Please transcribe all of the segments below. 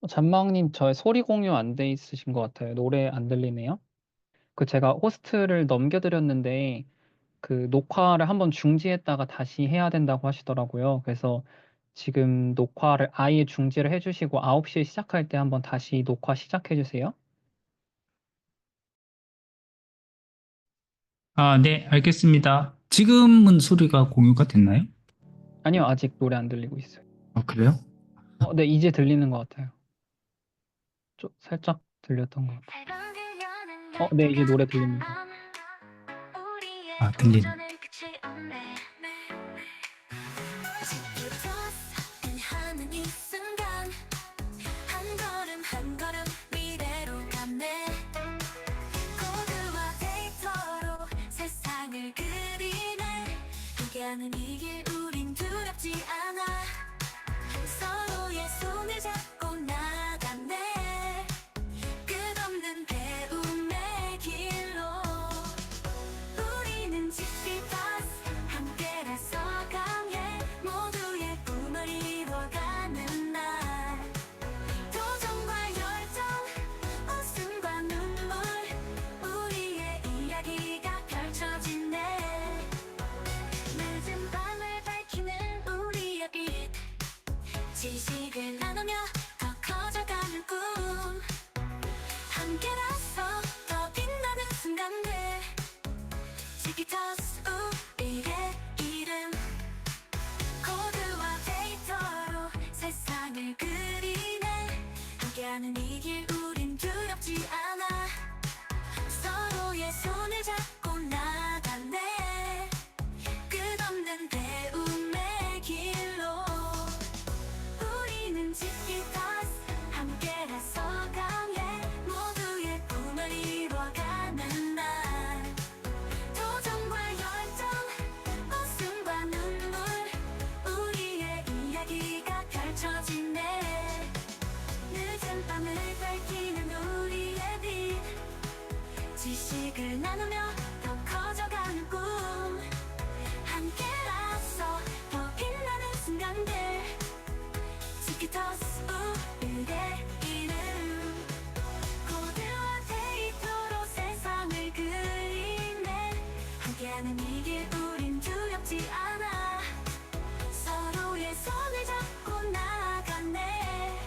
잔망님, 저의 소리 공유 안 돼 있으신 것 같아요. 노래 안 들리네요. 제가 호스트를 넘겨드렸는데, 녹화를 한번 중지했다가 다시 해야 된다고 하시더라고요. 그래서 지금 녹화를 아예 중지를 해주시고 9시에 시작할 때 한번 다시 녹화 시작해주세요. 아, 네, 알겠습니다. 지금은 소리가 공유가 됐나요? 아니요, 아직 노래 안 들리고 있어요. 아, 그래요? 네, 이제 들리는 것 같아요. 좀 살짝 들렸던 것 같아요. 네, 이제 노래 들립니다. 아, 들리네. 하는 이 길 우린 두렵지 않아 서로의 손을 잡고 나가네 끝없는 배움의 길로 우리는 지피버스 함께라서 강해 모두의 꿈을 이뤄가는 날 도전과 열정 웃음과 눈물 우리의 이야기가 펼쳐지네 늦은 밤을 밝히는 우리의 빛 지식을 나누며 더 커져가는 꿈 함께라서 더 빛나는 순간들 지키터스 우리의 이름 코드와 데이터로 세상을 그리네 함께하는 이 길 우린 두렵지 않아 서로의 손을 잡고 나가네 끝없는 배움의 길로 우리는 지키버스 함께라서 강해 모두의 꿈을 이뤄가는 날 도전과 열정 웃음과 눈물 우리의 이야기가 펼쳐지네 늦은 밤을 밝히는 우리의 빛 지식을 나누며 더 커져가는 꿈 함께라서 더 빛나는 순간들 지키터스 우리의 이름 코드와 데이터로 세상을 그리네 함께하는 이 길 우린 두렵지 않아 서로의 손을 잡고 나가네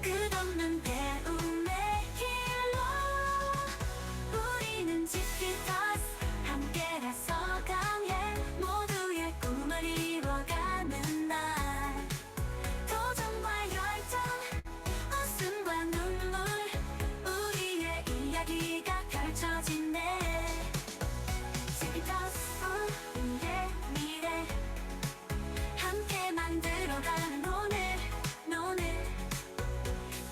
끝없는 배움의 길로 우리는 지키터스 함께라서 강해 모두의 꿈을 이뤄가는 날 도전과 열정 웃음과 눈물 우리의 이야기가 펼쳐지네 지키터스 우리의 미래 함께 만들어가는 오늘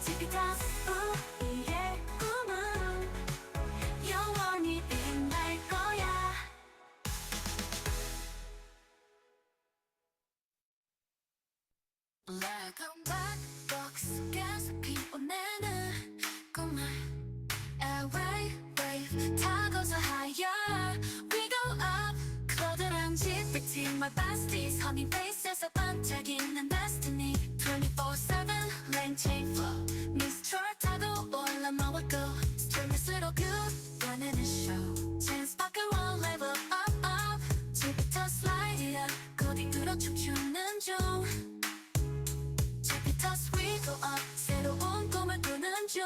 지키터스 우리의 꿈은 영원히 빛날 거야 블랙박박스 속에서 피어내는 꿈을 Airway wave 타고서 higher We go up 커다란 GPT my besties Honey face에서 반짝이는 destiny 24/7 lane chain flow 미스트롤 타고 올라 먹고 스트레스로 끝나는 show Chance 밖을 one level up up 지금부터 slide up 코딩으로 춤추는 중 지금부터 we go up 새로운 꿈을 꾸는 중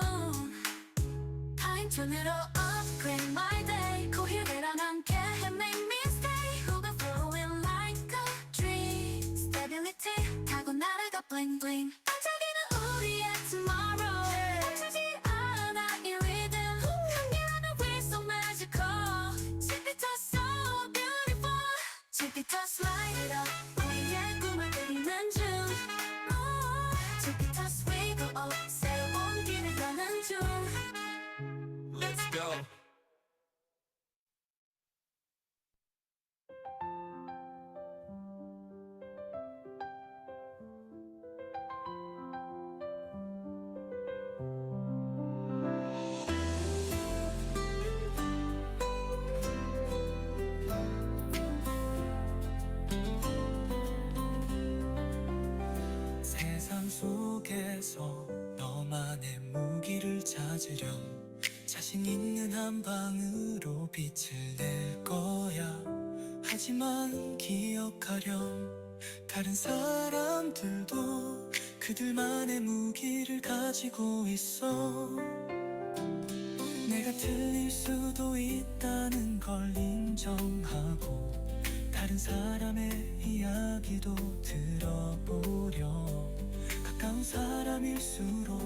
파인튠으로 upgrade my day 고힐배랑 함께 make me stay overflowing like a dream stability 타고 날아가 bling bling 반짝이는 우리의 tomorrow 멈추지 않아 이 rhythm 함께하는 we so magical 지금부터 so beautiful 지금부터 slide it up 우리의 꿈을 그리는 중 지금부터 we go up 새로운 길을 가는 중 Let's go. 세상 속에서 너 너만의 무기를 찾으렴. 자신 있는 한방으로 빛을 낼 거야. 하지만 기억하렴, 다른 사람들도 그들만의 무기를 가지고 있어. 내가 틀릴 수도 있다는 걸 인정하고 다른 사람의 이야기도 들어보렴. 가까운 사람일수록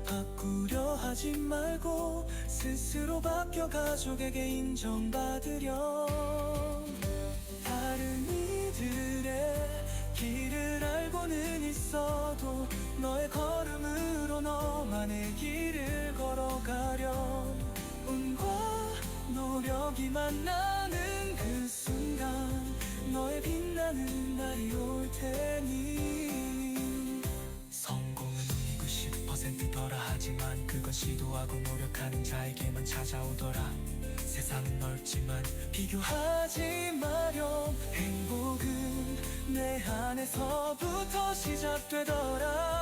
바꾸려 하지 말고 스스로 바뀌어 가족에게 인정받으렴. 다른 이들의 길을 알고는 있어도 너의 걸음으로 너만의 길을 걸어가렴. 운과 노력이 만나는 그 순간 너의 빛나는 날이 올 테니. 성공은 90%더라 하지만 그건 시도하고 노력하는 자에게만 찾아오더라. 세상은 넓지만 비교하지 마렴. 행복은 내 안에서부터 시작되더라.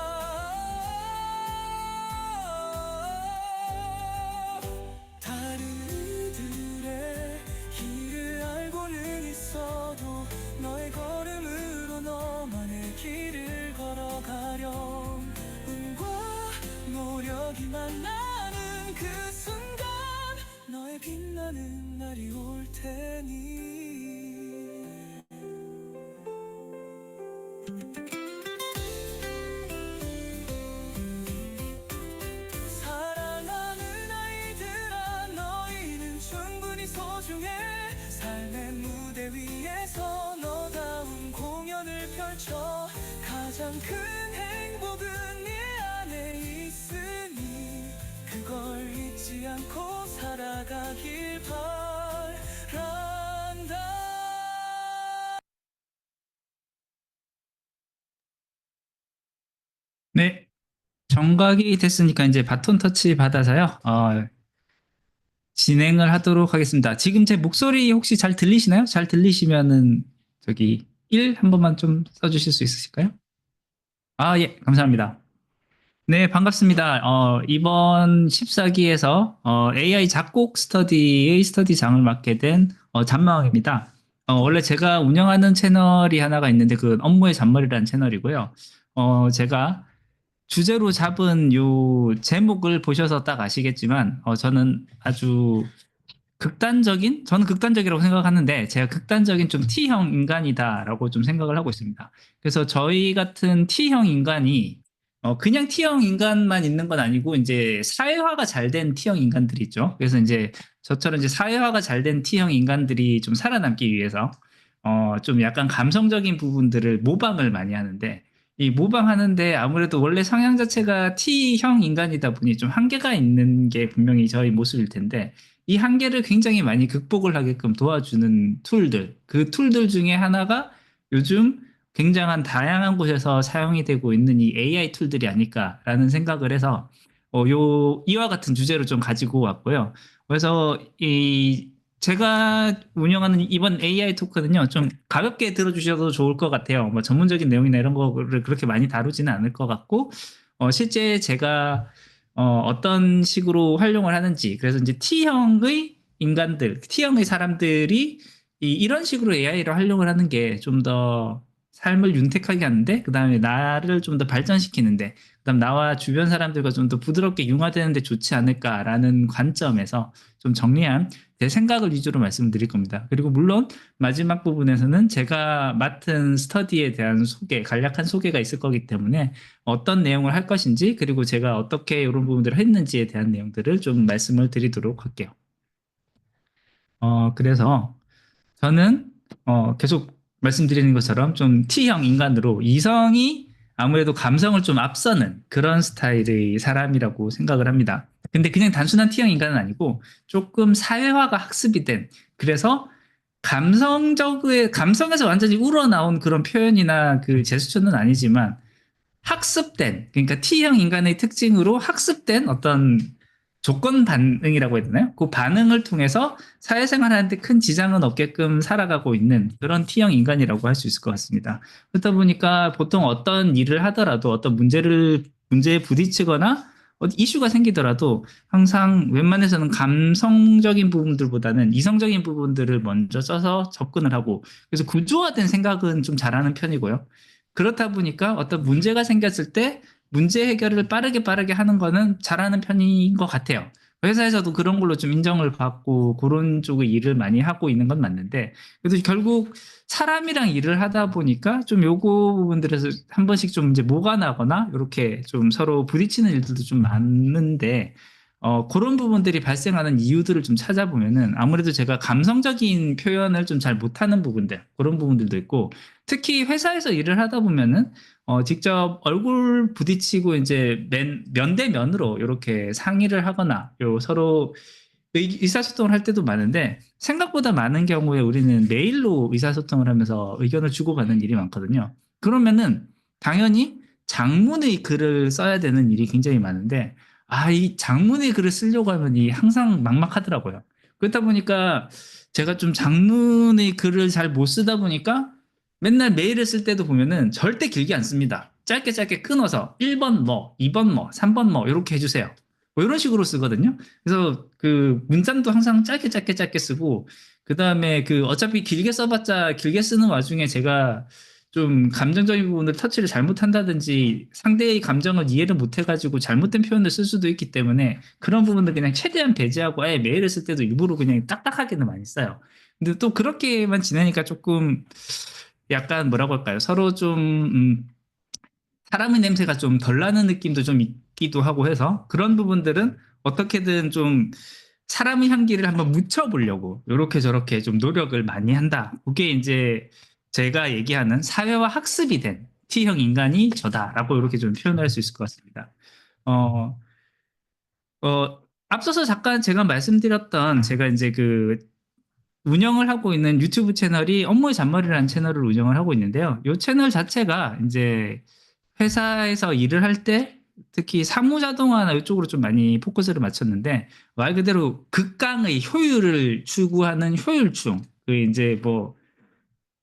다른 이들의 길을 알고는 있어도 너의 걸음으로 너만의 길을 걸어가렴. 운과 노력이 만나는 그 순간 너의 빛나는 날이 올 테니. 사랑하는 아이들아, 너희는 충분히 소중해. 삶의 무대 위에서 너다운 공연을 펼쳐. 가장 큰 행복은 네 안에 있으니 그걸 잊지 않고 살아가길 바란다. 네, 정각이 됐으니까 이제 바톤 터치 받아서요. 진행을 하도록 하겠습니다. 지금 제 목소리 혹시 잘 들리시나요? 잘 들리시면은 저기 1 한 번만 좀 써주실 수 있으실까요? 아, 예, 감사합니다. 네, 반갑습니다. 이번 14기에서 AI 작곡 스터디의 스터디장을 맡게 된 잔마왕입니다. 원래 제가 운영하는 채널이 하나가 있는데 그 업무의 잔머리라는 채널이고요. 제가 주제로 잡은 요 제목을 보셔서 딱 아시겠지만 저는 아주 저는 극단적이라고 생각하는데 제가 극단적인 좀 T형 인간이다라고 좀 생각을 하고 있습니다. 그래서 저희 같은 T형 인간이 그냥 T형 인간만 있는 건 아니고 이제 사회화가 잘 된 T형 인간들이 있죠. 그래서 이제 저처럼 이제 사회화가 잘 된 T형 인간들이 좀 살아남기 위해서 좀 약간 감성적인 부분들을 모방을 많이 하는데 이 모방하는데 아무래도 원래 성향 자체가 T형 인간이다 보니 좀 한계가 있는 게 분명히 저희 모습일 텐데 이 한계를 굉장히 많이 극복을 하게끔 도와주는 툴들, 그 툴들 중에 하나가 요즘 굉장한 다양한 곳에서 사용이 되고 있는 이 AI 툴들이 아닐까라는 생각을 해서 이와 같은 주제로 좀 가지고 왔고요. 그래서 제가 운영하는 이번 AI 토크는요, 좀 가볍게 들어주셔도 좋을 것 같아요. 뭐 전문적인 내용이나 이런 거를 그렇게 많이 다루지는 않을 것 같고, 실제 제가 어떤 식으로 활용을 하는지, 그래서 이제 T형의 인간들, T형의 사람들이 이런 식으로 AI를 활용을 하는 게 좀 더 삶을 윤택하게 하는데, 그 다음에 나를 좀 더 발전시키는데, 그 다음 나와 주변 사람들과 좀 더 부드럽게 융화되는데 좋지 않을까라는 관점에서 좀 정리한 제 생각을 위주로 말씀드릴 겁니다. 그리고 물론 마지막 부분에서는 제가 맡은 스터디에 대한 소개, 간략한 소개가 있을 거기 때문에 어떤 내용을 할 것인지 그리고 제가 어떻게 이런 부분들을 했는지에 대한 내용들을 좀 말씀을 드리도록 할게요. 그래서 저는 계속 말씀드리는 것처럼 좀 T형 인간으로 이성이 아무래도 감성을 좀 앞서는 그런 스타일의 사람이라고 생각을 합니다. 근데 그냥 단순한 T형 인간은 아니고 조금 사회화가 학습이 된, 그래서 감성에서 완전히 우러나온 그런 표현이나 그 제스처는 아니지만 학습된, 그러니까 T형 인간의 특징으로 학습된 어떤 조건 반응이라고 해야 되나요? 그 반응을 통해서 사회생활 하는데 큰 지장은 없게끔 살아가고 있는 그런 T형 인간이라고 할 수 있을 것 같습니다. 그렇다 보니까 보통 어떤 일을 하더라도 어떤 문제에 부딪히거나 이슈가 생기더라도 항상 웬만해서는 감성적인 부분들보다는 이성적인 부분들을 먼저 써서 접근을 하고 그래서 구조화된 생각은 좀 잘하는 편이고요. 그렇다 보니까 어떤 문제가 생겼을 때 문제 해결을 빠르게 하는 거는 잘하는 편인 것 같아요. 회사에서도 그런 걸로 좀 인정을 받고 그런 쪽의 일을 많이 하고 있는 건 맞는데 그래도 결국 사람이랑 일을 하다 보니까 좀 요거 부분들에서 한 번씩 좀 이제 뭐가 나거나 이렇게 좀 서로 부딪히는 일들도 좀 많은데 그런 부분들이 발생하는 이유들을 좀 찾아보면은 아무래도 제가 감성적인 표현을 좀 잘 못하는 부분들 그런 부분들도 있고 특히 회사에서 일을 하다 보면은 직접 얼굴 부딪히고 이제 면대면으로 이렇게 상의를 하거나 서로 의사소통을 할 때도 많은데 생각보다 많은 경우에 우리는 메일로 의사소통을 하면서 의견을 주고받는 일이 많거든요. 그러면은 당연히 장문의 글을 써야 되는 일이 굉장히 많은데 이 장문의 글을 쓰려고 하면 항상 막막하더라고요. 그렇다 보니까 제가 좀 장문의 글을 잘 못 쓰다 보니까 맨날 메일을 쓸 때도 보면은 절대 길게 안 씁니다. 짧게 끊어서 1번 뭐, 2번 뭐, 3번 뭐 이렇게 해주세요. 뭐 이런 식으로 쓰거든요. 그래서 그 문장도 항상 짧게 쓰고 그 다음에 그 어차피 길게 써봤자 길게 쓰는 와중에 제가 좀 감정적인 부분을 터치를 잘못한다든지 상대의 감정을 이해를 못해가지고 잘못된 표현을 쓸 수도 있기 때문에 그런 부분들 그냥 최대한 배제하고 아예 메일을 쓸 때도 일부러 그냥 딱딱하게는 많이 써요. 근데 또 그렇게만 지내니까 조금 약간 뭐라고 할까요? 서로 좀 사람의 냄새가 좀 덜 나는 느낌도 좀 있기도 하고 해서 그런 부분들은 어떻게든 좀 사람의 향기를 한번 묻혀보려고 이렇게 저렇게 좀 노력을 많이 한다. 그게 이제 제가 얘기하는 사회화 학습이 된 T형 인간이 저다라고 이렇게 좀 표현할 수 있을 것 같습니다. 어, 앞서서 잠깐 제가 말씀드렸던 제가 이제 그 운영을 하고 있는 유튜브 채널이 업무의 잔머리라는 채널을 운영을 하고 있는데요. 이 채널 자체가 이제 회사에서 일을 할 때 특히 사무자동화나 이쪽으로 좀 많이 포커스를 맞췄는데 말 그대로 극강의 효율을 추구하는 효율충 그 이제 뭐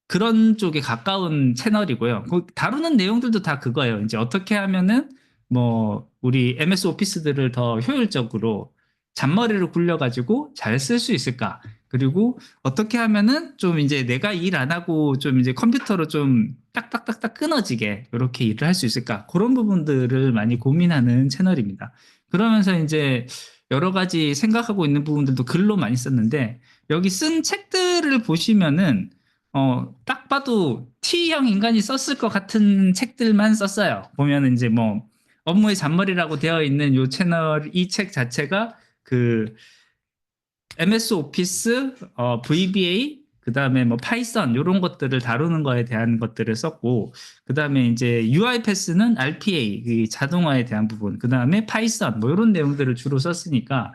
그런 쪽에 가까운 채널이고요. 다루는 내용들도 다 그거예요. 이제 어떻게 하면은 뭐 우리 MS 오피스들을 더 효율적으로 잔머리를 굴려가지고 잘 쓸 수 있을까? 그리고 어떻게 하면은 좀 이제 내가 일 안 하고 좀 이제 컴퓨터로 좀 딱딱딱딱 끊어지게 이렇게 일을 할 수 있을까? 그런 부분들을 많이 고민하는 채널입니다. 그러면서 이제 여러 가지 생각하고 있는 부분들도 글로 많이 썼는데 여기 쓴 책들을 보시면은 딱 봐도 T형 인간이 썼을 것 같은 책들만 썼어요. 보면은 이제 뭐 업무의 잔머리라고 되어 있는 이 채널 이 책 자체가 그 MS 오피스, VBA, 그 다음에 뭐 파이썬 이런 것들을 다루는 거에 대한 것들을 썼고, 그 다음에 이제 UiPath는 RPA, 그 자동화에 대한 부분, 그 다음에 파이썬 뭐 이런 내용들을 주로 썼으니까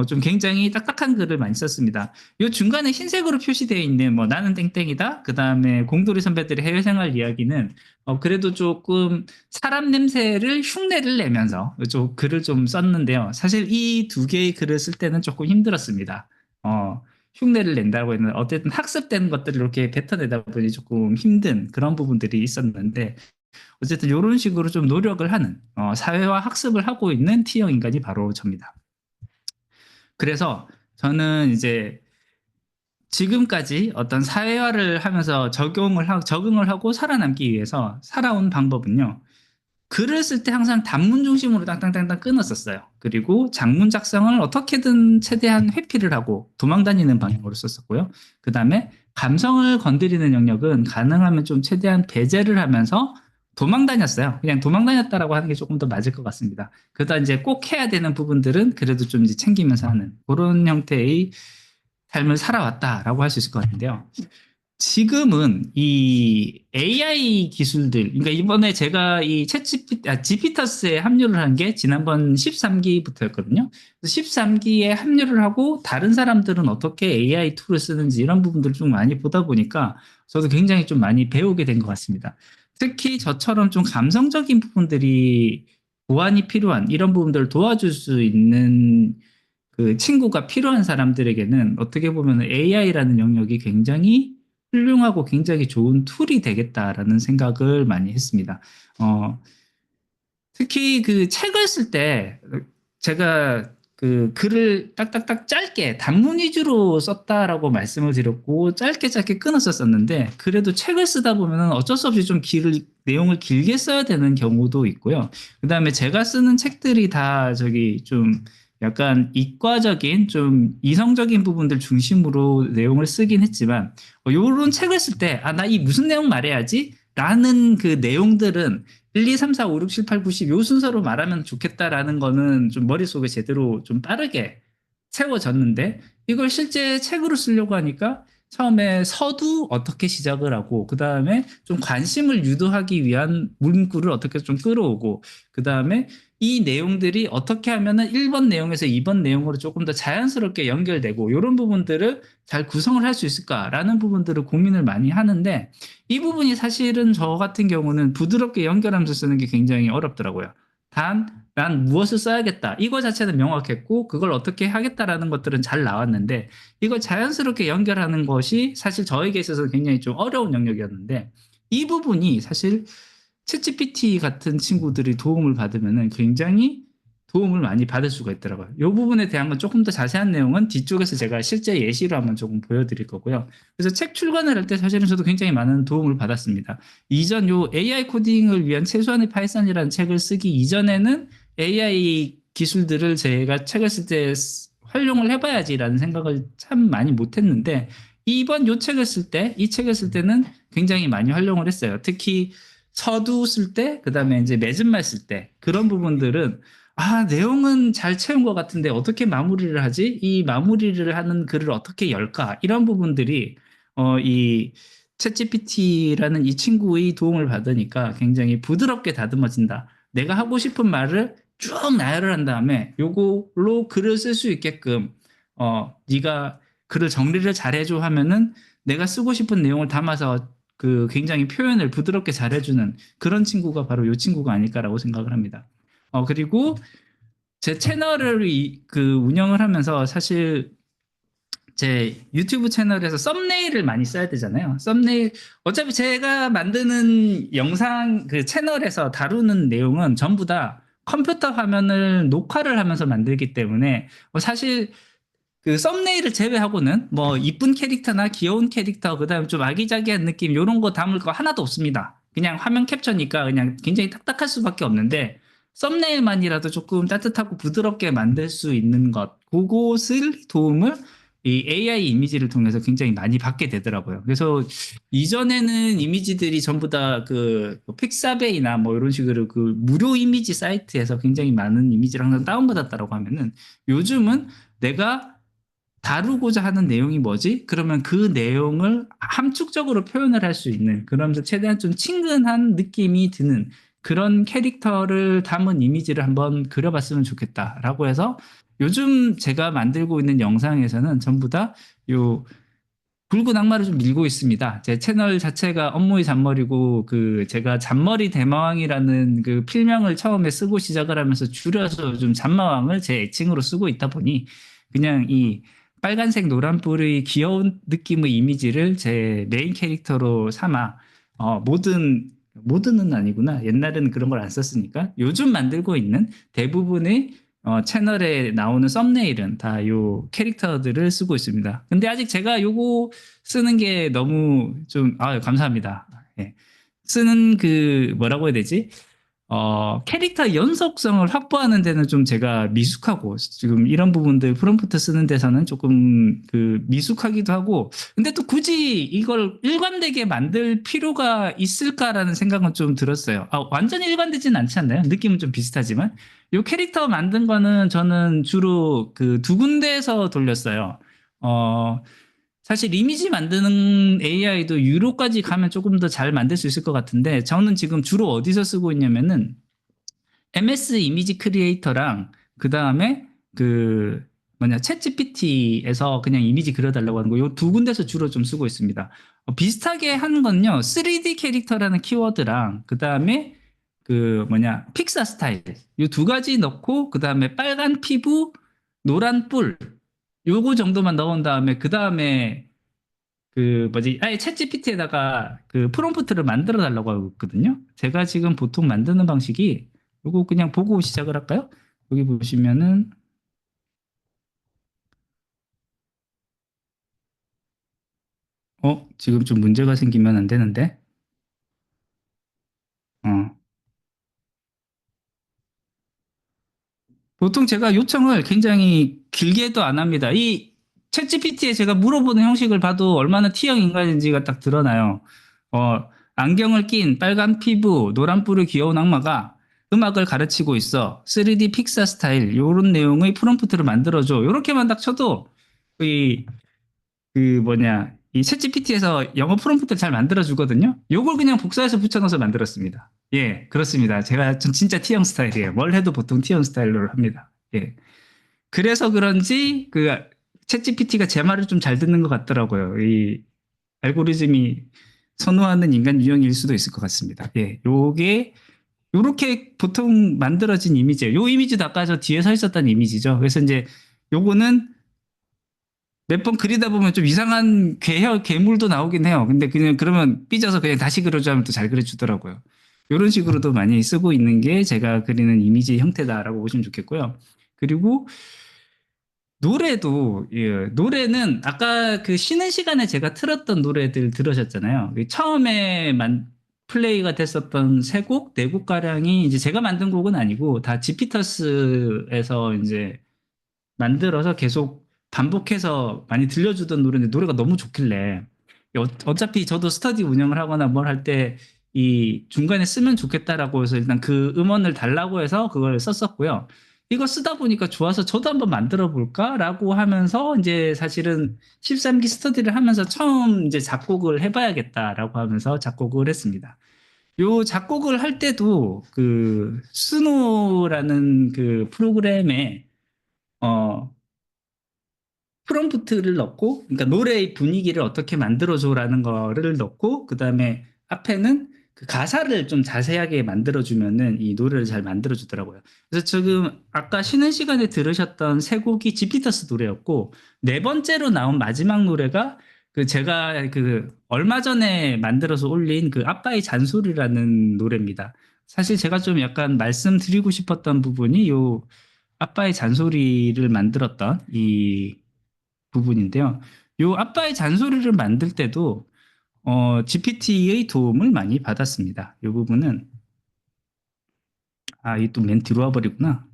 좀 굉장히 딱딱한 글을 많이 썼습니다. 이 중간에 흰색으로 표시되어 있는 뭐 나는 땡땡이다, 그 다음에 공돌이 선배들의 해외 생활 이야기는 그래도 조금 사람 냄새를 흉내를 내면서 좀 글을 좀 썼는데요. 사실 이 두 개의 글을 쓸 때는 조금 힘들었습니다. 흉내를 낸다고 했는 어쨌든 학습된 것들을 이렇게 뱉어내다 보니 조금 힘든 그런 부분들이 있었는데 어쨌든 이런 식으로 좀 노력을 하는 사회화 학습을 하고 있는 T형 인간이 바로 접니다. 그래서 저는 이제 지금까지 어떤 사회화를 하면서 적응을 하고 살아남기 위해서 살아온 방법은요. 글을 쓸 때 항상 단문 중심으로 땅땅땅땅 끊었었어요. 그리고 장문 작성을 어떻게든 최대한 회피를 하고 도망다니는 방향으로 썼었고요. 그 다음에 감성을 건드리는 영역은 가능하면 좀 최대한 배제를 하면서 도망다녔어요. 그냥 도망다녔다라고 하는 게 조금 더 맞을 것 같습니다. 그러다 이제 꼭 해야 되는 부분들은 그래도 좀 이제 챙기면서 하는 그런 형태의 삶을 살아왔다라고 할 수 있을 것 같은데요. 지금은 이 AI 기술들, 그러니까 이번에 제가 이 지피터스에 합류를 한 게 지난번 13기부터였거든요. 13기에 합류를 하고 다른 사람들은 어떻게 AI 툴을 쓰는지 이런 부분들을 좀 많이 보다 보니까 저도 굉장히 좀 많이 배우게 된 것 같습니다. 특히 저처럼 좀 감성적인 부분들이 보완이 필요한 이런 부분들을 도와줄 수 있는 그 친구가 필요한 사람들에게는 어떻게 보면 AI라는 영역이 굉장히 훌륭하고 굉장히 좋은 툴이 되겠다라는 생각을 많이 했습니다. 특히 그 책을 쓸 때 제가 그 글을 딱딱딱 짧게 단문 위주로 썼다라고 말씀을 드렸고 짧게 끊어서 썼는데 그래도 책을 쓰다 보면은 어쩔 수 없이 좀 내용을 길게 써야 되는 경우도 있고요. 그다음에 제가 쓰는 책들이 다 저기 좀 약간 이과적인 좀 이성적인 부분들 중심으로 내용을 쓰긴 했지만 요런 책을 쓸 때 아, 나 이 무슨 내용 말해야지? 라는 그 내용들은 1, 2, 3, 4, 5, 6, 7, 8, 9, 10 요 순서로 말하면 좋겠다라는 거는 좀 머릿속에 제대로 좀 빠르게 채워졌는데 이걸 실제 책으로 쓰려고 하니까 처음에 서두 어떻게 시작을 하고 그 다음에 좀 관심을 유도하기 위한 문구를 어떻게 좀 끌어오고 그 다음에 이 내용들이 어떻게 하면은 1번 내용에서 2번 내용으로 조금 더 자연스럽게 연결되고 이런 부분들을 잘 구성을 할 수 있을까라는 부분들을 고민을 많이 하는데 이 부분이 사실은 저 같은 경우는 부드럽게 연결하면서 쓰는 게 굉장히 어렵더라고요. 난 무엇을 써야겠다. 이거 자체는 명확했고 그걸 어떻게 하겠다라는 것들은 잘 나왔는데 이걸 자연스럽게 연결하는 것이 사실 저에게 있어서 굉장히 좀 어려운 영역이었는데 이 부분이 사실 챗GPT 같은 친구들이 도움을 받으면 굉장히 도움을 많이 받을 수가 있더라고요. 이 부분에 대한 건 조금 더 자세한 내용은 뒤쪽에서 제가 실제 예시로 한번 조금 보여드릴 거고요. 그래서 책 출간을 할 때 사실은 저도 굉장히 많은 도움을 받았습니다. 이전 요 AI 코딩을 위한 최소한의 파이썬이라는 책을 쓰기 이전에는 AI 기술들을 제가 책을 쓸 때 활용을 해봐야지라는 생각을 참 많이 못했는데 이번 요 책을 쓸 때, 이 책을 쓸 때는 굉장히 많이 활용을 했어요. 특히 서두 쓸 때, 그 다음에 이제 맺은말 쓸 때 그런 부분들은 아, 내용은 잘 채운 것 같은데 어떻게 마무리를 하지? 이 마무리를 하는 글을 어떻게 열까? 이런 부분들이 이 챗GPT라는 이 친구의 도움을 받으니까 굉장히 부드럽게 다듬어진다. 내가 하고 싶은 말을 쭉 나열을 한 다음에 요걸로 글을 쓸 수 있게끔 네가 글을 정리를 잘해줘 하면은 내가 쓰고 싶은 내용을 담아서 그 굉장히 표현을 부드럽게 잘해주는 그런 친구가 바로 이 친구가 아닐까라고 생각을 합니다. 그리고 제 채널을 운영을 하면서 사실 제 유튜브 채널에서 썸네일을 많이 써야 되잖아요. 썸네일 어차피 제가 만드는 영상 그 채널에서 다루는 내용은 전부 다 컴퓨터 화면을 녹화를 하면서 만들기 때문에 사실 그 썸네일을 제외하고는 뭐 이쁜 캐릭터나 귀여운 캐릭터 그다음에 좀 아기자기한 느낌 이런 거 담을 거 하나도 없습니다. 그냥 화면 캡처니까 그냥 굉장히 딱딱할 수밖에 없는데 썸네일만이라도 조금 따뜻하고 부드럽게 만들 수 있는 것 그것을 도움을 이 AI 이미지를 통해서 굉장히 많이 받게 되더라고요. 그래서 이전에는 이미지들이 전부 다 그 픽사베이나 뭐 이런 식으로 그 무료 이미지 사이트에서 굉장히 많은 이미지를 항상 다운받았다라고 하면은 요즘은 내가 다루고자 하는 내용이 뭐지? 그러면 그 내용을 함축적으로 표현을 할 수 있는 그러면서 최대한 좀 친근한 느낌이 드는 그런 캐릭터를 담은 이미지를 한번 그려봤으면 좋겠다라고 해서 요즘 제가 만들고 있는 영상에서는 전부 다 요 붉은 악마를 좀 밀고 있습니다. 제 채널 자체가 업무의 잔머리고 그 제가 잔머리 대마왕이라는 그 필명을 처음에 쓰고 시작을 하면서 줄여서 좀 잔마왕을 제 애칭으로 쓰고 있다 보니 그냥 이 빨간색 노란불의 귀여운 느낌의 이미지를 제 메인 캐릭터로 삼아 모든은 아니구나. 옛날에는 그런 걸 안 썼으니까 요즘 만들고 있는 대부분의 채널에 나오는 썸네일은 다 요 캐릭터들을 쓰고 있습니다. 근데 아직 제가 요거 쓰는 게 너무 좀 감사합니다. 예. 쓰는 그 뭐라고 해야 되지? 캐릭터 연속성을 확보하는 데는 좀 제가 미숙하고 지금 이런 부분들 프롬프트 쓰는 데서는 조금 그 미숙하기도 하고 근데 또 굳이 이걸 일관되게 만들 필요가 있을까라는 생각은 좀 들었어요. 완전히 일관되지는 않지 않나요? 느낌은 좀 비슷하지만 이 캐릭터 만든 거는 저는 주로 그 두 군데에서 돌렸어요. 사실 이미지 만드는 AI도 유로까지 가면 조금 더 잘 만들 수 있을 것 같은데 저는 지금 주로 어디서 쓰고 있냐면은 MS 이미지 크리에이터랑 그 다음에 그 챗GPT에서 그냥 이미지 그려달라고 하는 거 요 두 군데서 주로 좀 쓰고 있습니다. 비슷하게 하는 건요 3D 캐릭터라는 키워드랑 그 다음에 픽사 스타일 요 두 가지 넣고 그 다음에 빨간 피부 노란 뿔 요거 정도만 넣은 다음에 그 다음에 아예 챗GPT에다가 그 프롬프트를 만들어 달라고 하고 있거든요. 제가 지금 보통 만드는 방식이 요거 그냥 보고 시작을 할까요? 여기 보시면은 지금 좀 문제가 생기면 안 되는데. 어. 보통 제가 요청을 굉장히 길게도 안 합니다. 이 챗GPT에 제가 물어보는 형식을 봐도 얼마나 T형 인간인지가 딱 드러나요. 안경을 낀 빨간 피부, 노란 뿔의 귀여운 악마가 음악을 가르치고 있어. 3D 픽사 스타일, 요런 내용의 프롬프트를 만들어줘. 요렇게만 딱 쳐도 이 이 챗GPT에서 영어 프롬프트를 잘 만들어주거든요. 요걸 그냥 복사해서 붙여넣어서 만들었습니다. 예, 그렇습니다. 제가 진짜 T형 스타일이에요. 뭘 해도 보통 T형 스타일로 합니다. 예. 그래서 그런지 챗GPT가 제 말을 좀 잘 듣는 것 같더라고요. 이 알고리즘이 선호하는 인간 유형일 수도 있을 것 같습니다. 예, 요렇게 보통 만들어진 이미지예요. 요 이미지도 아까 저 뒤에 서 있었던 이미지죠. 그래서 이제 요거는 몇 번 그리다 보면 좀 이상한 괴물도 나오긴 해요. 근데 그냥 그러면 삐져서 그냥 다시 그려줘 하면 또 잘 그려주더라고요. 이런 식으로도 많이 쓰고 있는 게 제가 그리는 이미지 형태다라고 보시면 좋겠고요. 그리고 노래도, 예, 노래는 아까 그 쉬는 시간에 제가 틀었던 노래들 들으셨잖아요. 처음에 플레이가 됐었던 세 곡, 네 곡가량이 이제 제가 만든 곡은 아니고 다 지피터스에서 이제 만들어서 계속 반복해서 많이 들려주던 노래인데 노래가 너무 좋길래 어차피 저도 스터디 운영을 하거나 뭘 할 때 이 중간에 쓰면 좋겠다라고 해서 일단 그 음원을 달라고 해서 그걸 썼었고요. 이거 쓰다 보니까 좋아서 저도 한번 만들어 볼까라고 하면서 이제 사실은 13기 스터디를 하면서 처음 이제 작곡을 해봐야겠다라고 하면서 작곡을 했습니다. 요 작곡을 할 때도 그 스노라는 그 프로그램에 프롬프트를 넣고, 그러니까 노래의 분위기를 어떻게 만들어줘라는 거를 넣고, 그 다음에 앞에는 그 가사를 좀 자세하게 만들어주면은 이 노래를 잘 만들어주더라고요. 그래서 지금 아까 쉬는 시간에 들으셨던 세 곡이 지피터스 노래였고, 네 번째로 나온 마지막 노래가 제가 얼마 전에 만들어서 올린 그 아빠의 잔소리라는 노래입니다. 사실 제가 좀 약간 말씀드리고 싶었던 부분이 요 아빠의 잔소리를 만들었던 이 부분인데요. 요 아빠의 잔소리를 만들 때도 GPT의 도움을 많이 받았습니다. 이 부분은 이 또 맨 뒤로 와버리구나.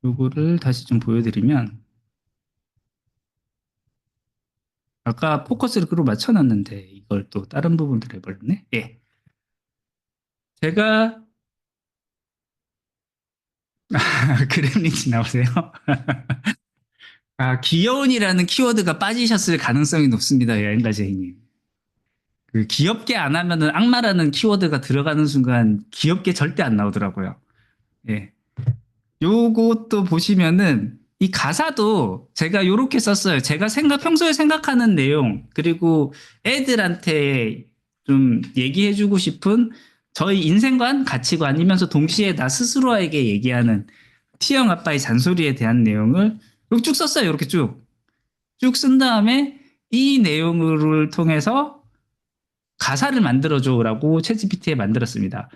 요거를 다시 좀 보여드리면 아까 포커스를 그로 맞춰놨는데 이걸 또 다른 부분들 해버렸네. 예. 제가 그램린지 나오세요? 귀여운이라는 키워드가 빠지셨을 가능성이 높습니다. 야인다제이님. 그 귀엽게 안 하면은 악마라는 키워드가 들어가는 순간 귀엽게 절대 안 나오더라고요. 예. 요것도 보시면은 이 가사도 제가 요렇게 썼어요. 제가 평소에 생각하는 내용, 그리고 애들한테 좀 얘기해주고 싶은 저희 인생관, 가치관이면서 동시에 나 스스로에게 얘기하는 T형 아빠의 잔소리에 대한 내용을 이렇게 쭉 썼어요. 이렇게 쭉. 쭉 쓴 다음에 이 내용을 통해서 가사를 만들어줘라고 챗GPT에 만들었습니다.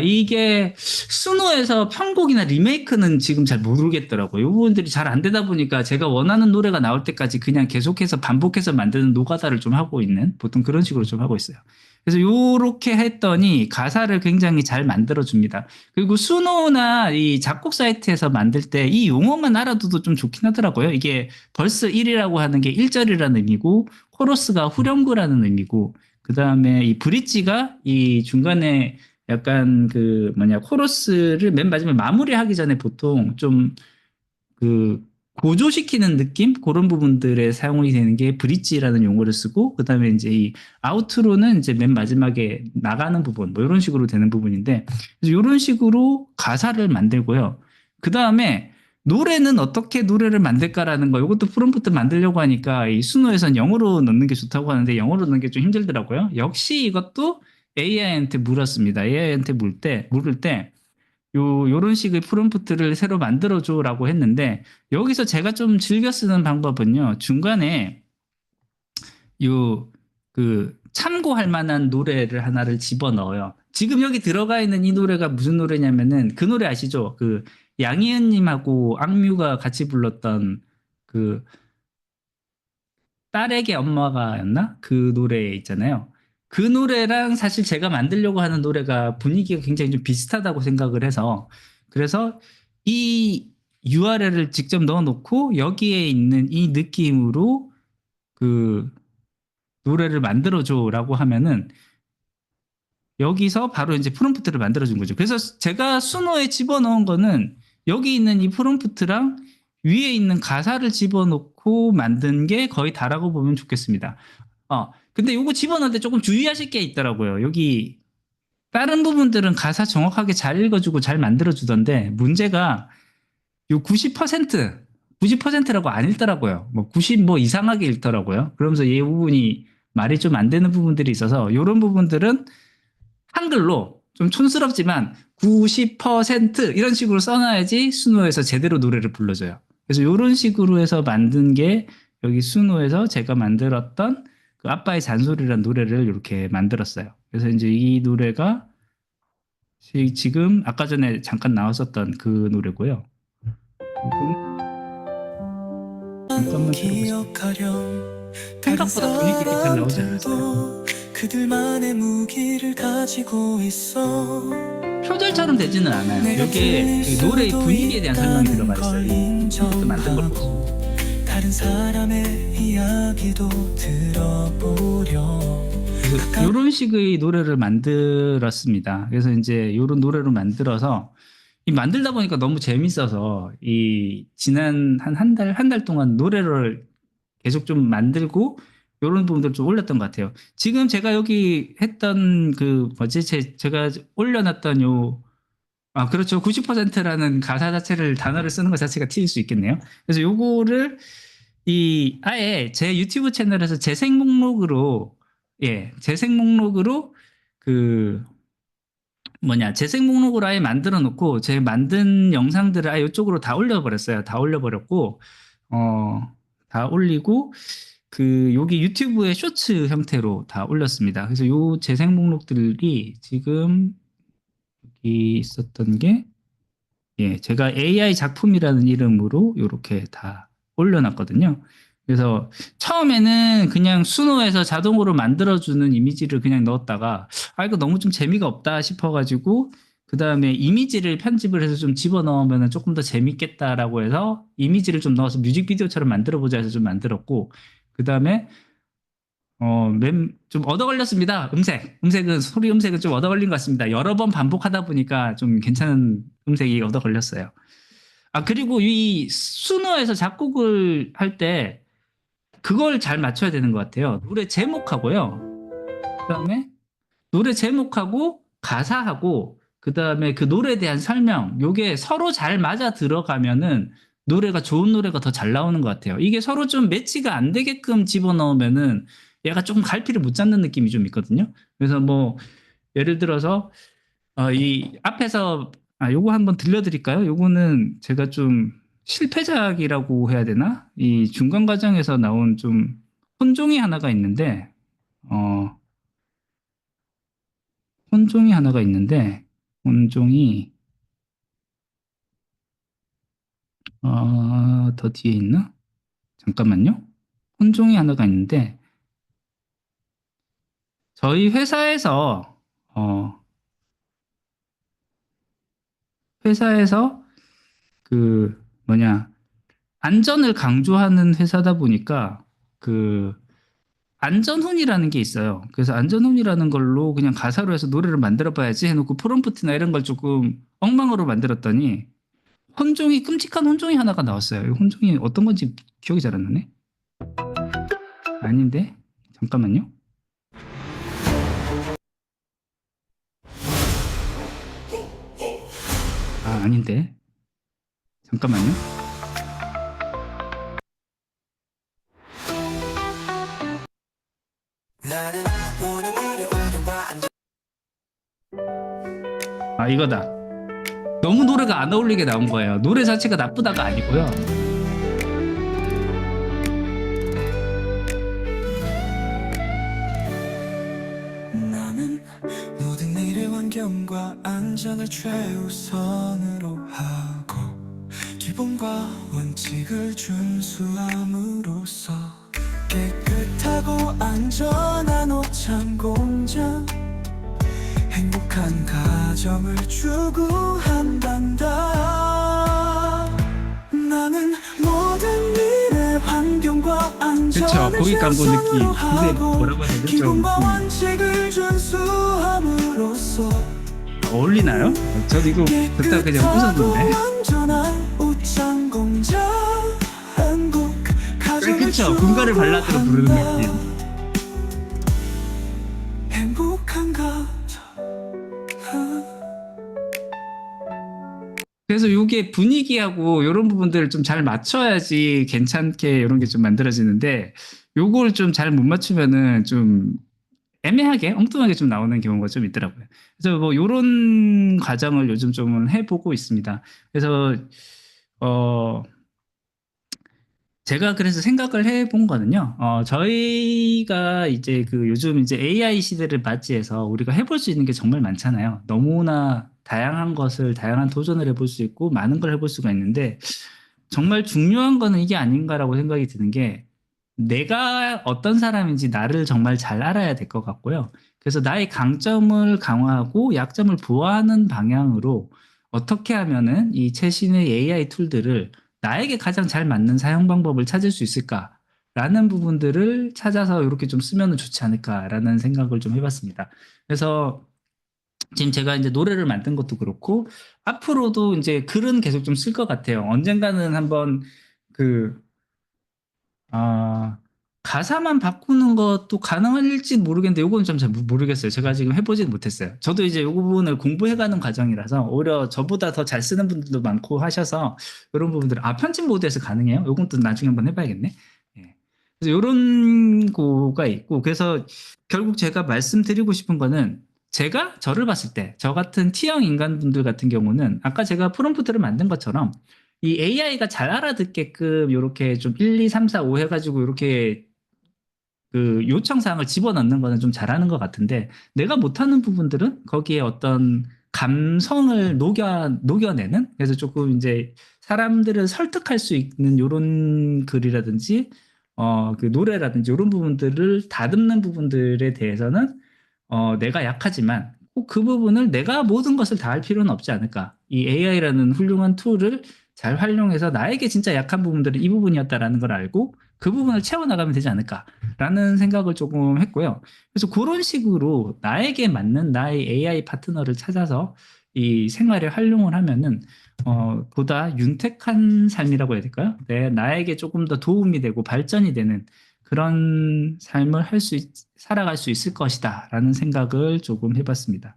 이게 수노에서 편곡이나 리메이크는 지금 잘 모르겠더라고요. 이 부분들이 잘 안 되다 보니까 제가 원하는 노래가 나올 때까지 그냥 계속해서 반복해서 만드는 노가다를 좀 하고 있는, 보통 그런 식으로 좀 하고 있어요. 그래서 요렇게 했더니 가사를 굉장히 잘 만들어줍니다. 그리고 수노나 이 작곡 사이트에서 만들 때 이 용어만 알아둬도 좀 좋긴 하더라고요. 이게 벌스 1이라고 하는 게 1절이라는 의미고, 코러스가 후렴구라는 의미고, 그 다음에 이 브릿지가 이 중간에 약간 코러스를 맨 마지막에 마무리하기 전에 보통 좀 고조시키는 느낌? 그런 부분들에 사용이 되는 게 브릿지라는 용어를 쓰고, 그 다음에 이제 이 아우트로는 이제 맨 마지막에 나가는 부분, 뭐 이런 식으로 되는 부분인데, 그래서 이런 식으로 가사를 만들고요. 그 다음에 노래는 어떻게 노래를 만들까라는 거, 이것도 프롬프트 만들려고 하니까 이 수노에선 영어로 넣는 게 좋다고 하는데 영어로 넣는 게 좀 힘들더라고요. 역시 이것도 AI한테 물었습니다. AI한테 물을 때 요런 식의 프롬프트를 새로 만들어줘라고 했는데, 여기서 제가 좀 즐겨 쓰는 방법은요, 중간에 참고할 만한 노래를 하나를 집어 넣어요. 지금 여기 들어가 있는 이 노래가 무슨 노래냐면은 그 노래 아시죠? 그 양희은님하고 악뮤가 같이 불렀던 그 딸에게 엄마가였나? 그 노래 있잖아요. 그 노래랑 사실 제가 만들려고 하는 노래가 분위기가 굉장히 좀 비슷하다고 생각을 해서 그래서 이 URL을 직접 넣어놓고 여기에 있는 이 느낌으로 그 노래를 만들어줘라고 하면은 여기서 바로 이제 프롬프트를 만들어준 거죠. 그래서 제가 수노에 집어넣은 거는 여기 있는 이 프롬프트랑 위에 있는 가사를 집어넣고 만든 게 거의 다라고 보면 좋겠습니다. 근데 요거 집어넣을 때 조금 주의하실 게 있더라고요. 여기 다른 부분들은 가사 정확하게 잘 읽어주고 잘 만들어주던데 문제가 요 90%라고 안 읽더라고요. 뭐 90 뭐 이상하게 읽더라고요. 그러면서 이 부분이 말이 좀 안 되는 부분들이 있어서 이런 부분들은 한글로 좀 촌스럽지만 90% 이런 식으로 써놔야지 수노에서 제대로 노래를 불러줘요. 그래서 이런 식으로 해서 만든 게 여기 수노에서 제가 만들었던 그 아빠의 잔소리라는 노래를 이렇게 만들었어요. 그래서 이제 이 노래가 지금 아까 전에 잠깐 나왔었던 그 노래고요. 잠깐만 들어보세요. 생각보다 분위기가 잘 나오지 않았어요. 그들만의 무기를 가지고 있어. 표절처럼 되지는 않아요. 여기에 그 노래의 분위기에 대한 설명이 들어가 있어요. 이것도 만든 걸 보고. 다른 사람의 이야기도 들어보려. 이런 식의 노래를 만들었습니다. 그래서 이제 이런 노래로 만들어서 이 만들다 보니까 너무 재밌어서 이 지난 한 달 동안 노래를 계속 좀 만들고 이런 부분들 좀 올렸던 것 같아요. 지금 제가 여기 했던 그 뭐지 제가 올려놨던 그렇죠. 90%라는 가사 자체를 단어를 쓰는 것 자체가 튈 수 있겠네요. 그래서 요거를 아예 제 유튜브 채널에서 재생 목록으로 재생 목록으로 재생 목록으로 아예 만들어 놓고 제 만든 영상들을 아예 이쪽으로 다 올려버렸어요. 다 올려버렸고 다 올리고 여기 유튜브의 쇼츠 형태로 다 올렸습니다. 그래서 요 재생 목록들이 지금 여기 있었던 게 제가 AI 작품이라는 이름으로 이렇게 다 올려놨거든요. 그래서 처음에는 그냥 수노에서 자동으로 만들어주는 이미지를 그냥 넣었다가 이거 너무 좀 재미가 없다 싶어가지고 그 다음에 이미지를 편집을 해서 좀 집어넣으면 조금 더 재밌겠다라고 해서 이미지를 좀 넣어서 뮤직비디오처럼 만들어보자 해서 좀 만들었고 그 다음에 좀 얻어 걸렸습니다. 소리 음색은 좀 얻어 걸린 것 같습니다. 여러 번 반복하다 보니까 좀 괜찮은 음색이 얻어 걸렸어요. 그리고 이 수노에서 작곡을 할 때 그걸 잘 맞춰야 되는 것 같아요. 노래 제목하고요. 그다음에 노래 제목하고 가사하고 그다음에 그 노래에 대한 설명 요게 서로 잘 맞아 들어가면은 노래가 좋은 노래가 더 잘 나오는 것 같아요. 이게 서로 좀 매치가 안 되게끔 집어넣으면은 얘가 조금 갈피를 못 잡는 느낌이 좀 있거든요. 그래서 뭐 예를 들어서 이 앞에서 요거 한번 들려드릴까요? 요거는 제가 좀 실패작이라고 해야 되나? 이 중간 과정에서 나온 좀 혼종이 하나가 있는데 혼종이 더 뒤에 있나? 잠깐만요. 혼종이 하나가 있는데 저희 회사에서 안전을 강조하는 회사다 보니까 안전훈이라는 게 있어요. 그래서 안전훈이라는 걸로 그냥 가사로 해서 노래를 만들어 봐야지 해놓고 프롬프트나 이런 걸 조금 엉망으로 만들었더니 끔찍한 혼종이 하나가 나왔어요. 이 혼종이 어떤 건지 기억이 잘 안 나네. 아닌데? 잠깐만요. 아닌데. 잠깐만요. 이거다. 너무 노래가 안 어울리게 나온 거예요. 노래 자체가 나쁘다가 아니고요. 나는 모든 일을 기쁨과 안전을 최우선으로 하고 기본과 원칙을 준수함으로써 깨끗하고 안전한 옷참 공장 행복한 가정을 추구한단다. 나는 모든 일의 환경과 안전을 고기 광고 느낌. 최선으로 근데 하고 뭐라고 해야 되죠? 기본과 원칙을 준수함으로써 어울리나요? 저도 이거 듣다 그냥 깨끗하고 웃었는데. 안전한 옷장 공장 행복 가정을 그쵸? 군가를 발라드로 부르는 추구한다. 느낌. 행복한 가정. 그래서 이게 분위기하고 이런 부분들을 좀 잘 맞춰야지 괜찮게 이런 게 좀 만들어지는데 요걸 좀 잘 못 맞추면은 좀 애매하게 엉뚱하게 좀 나오는 경우가 좀 있더라고요. 그래서 뭐 요런 과정을 요즘 좀 해보고 있습니다. 그래서 제가 그래서 생각을 해본 거는요. 저희가 이제 그 요즘 이제 AI 시대를 맞이해서 우리가 해볼 수 있는 게 정말 많잖아요. 너무나 다양한 것을, 다양한 도전을 해볼 수 있고, 많은 걸 해볼 수가 있는데, 정말 중요한 거는 이게 아닌가라고 생각이 드는 게, 내가 어떤 사람인지 나를 정말 잘 알아야 될 것 같고요. 그래서 나의 강점을 강화하고 약점을 보완하는 방향으로 어떻게 하면은 이 최신의 AI 툴들을 나에게 가장 잘 맞는 사용 방법을 찾을 수 있을까라는 부분들을 찾아서 이렇게 좀 쓰면 좋지 않을까라는 생각을 좀 해봤습니다. 그래서 지금 제가 이제 노래를 만든 것도 그렇고 앞으로도 이제 글은 계속 좀 쓸 것 같아요. 언젠가는 한번 그 가사만 바꾸는 것도 가능할지 모르겠는데 요거는 좀 잘 모르겠어요. 제가 지금 해보지는 못했어요. 저도 이제 요 부분을 공부해가는 과정이라서 오히려 저보다 더 잘 쓰는 분들도 많고 하셔서 이런 부분들을 편집 모드에서 가능해요? 요건 또 나중에 한번 해봐야겠네. 예. 그래서 요런 거가 있고 그래서 결국 제가 말씀드리고 싶은 거는 제가 저를 봤을 때 저 같은 T형 인간분들 같은 경우는 아까 제가 프롬프트를 만든 것처럼 이 AI가 잘 알아듣게끔 요렇게 좀 1, 2, 3, 4, 5 해가지고 요렇게 그 요청 사항을 집어넣는 거는 좀 잘하는 것 같은데 내가 못하는 부분들은 거기에 어떤 감성을 녹여내는 그래서 조금 이제 사람들을 설득할 수 있는 요런 글이라든지 그 노래라든지 이런 부분들을 다듬는 부분들에 대해서는 내가 약하지만 꼭 그 부분을 내가 모든 것을 다 할 필요는 없지 않을까. 이 AI라는 훌륭한 툴을 잘 활용해서 나에게 진짜 약한 부분들은 이 부분이었다라는 걸 알고 그 부분을 채워나가면 되지 않을까라는 생각을 조금 했고요. 그래서 그런 식으로 나에게 맞는 나의 AI 파트너를 찾아서 이 생활에 활용을 하면은 보다 윤택한 삶이라고 해야 될까요? 나에게 조금 더 도움이 되고 발전이 되는 그런 삶을 살아갈 수 있을 것이다라는 생각을 조금 해봤습니다.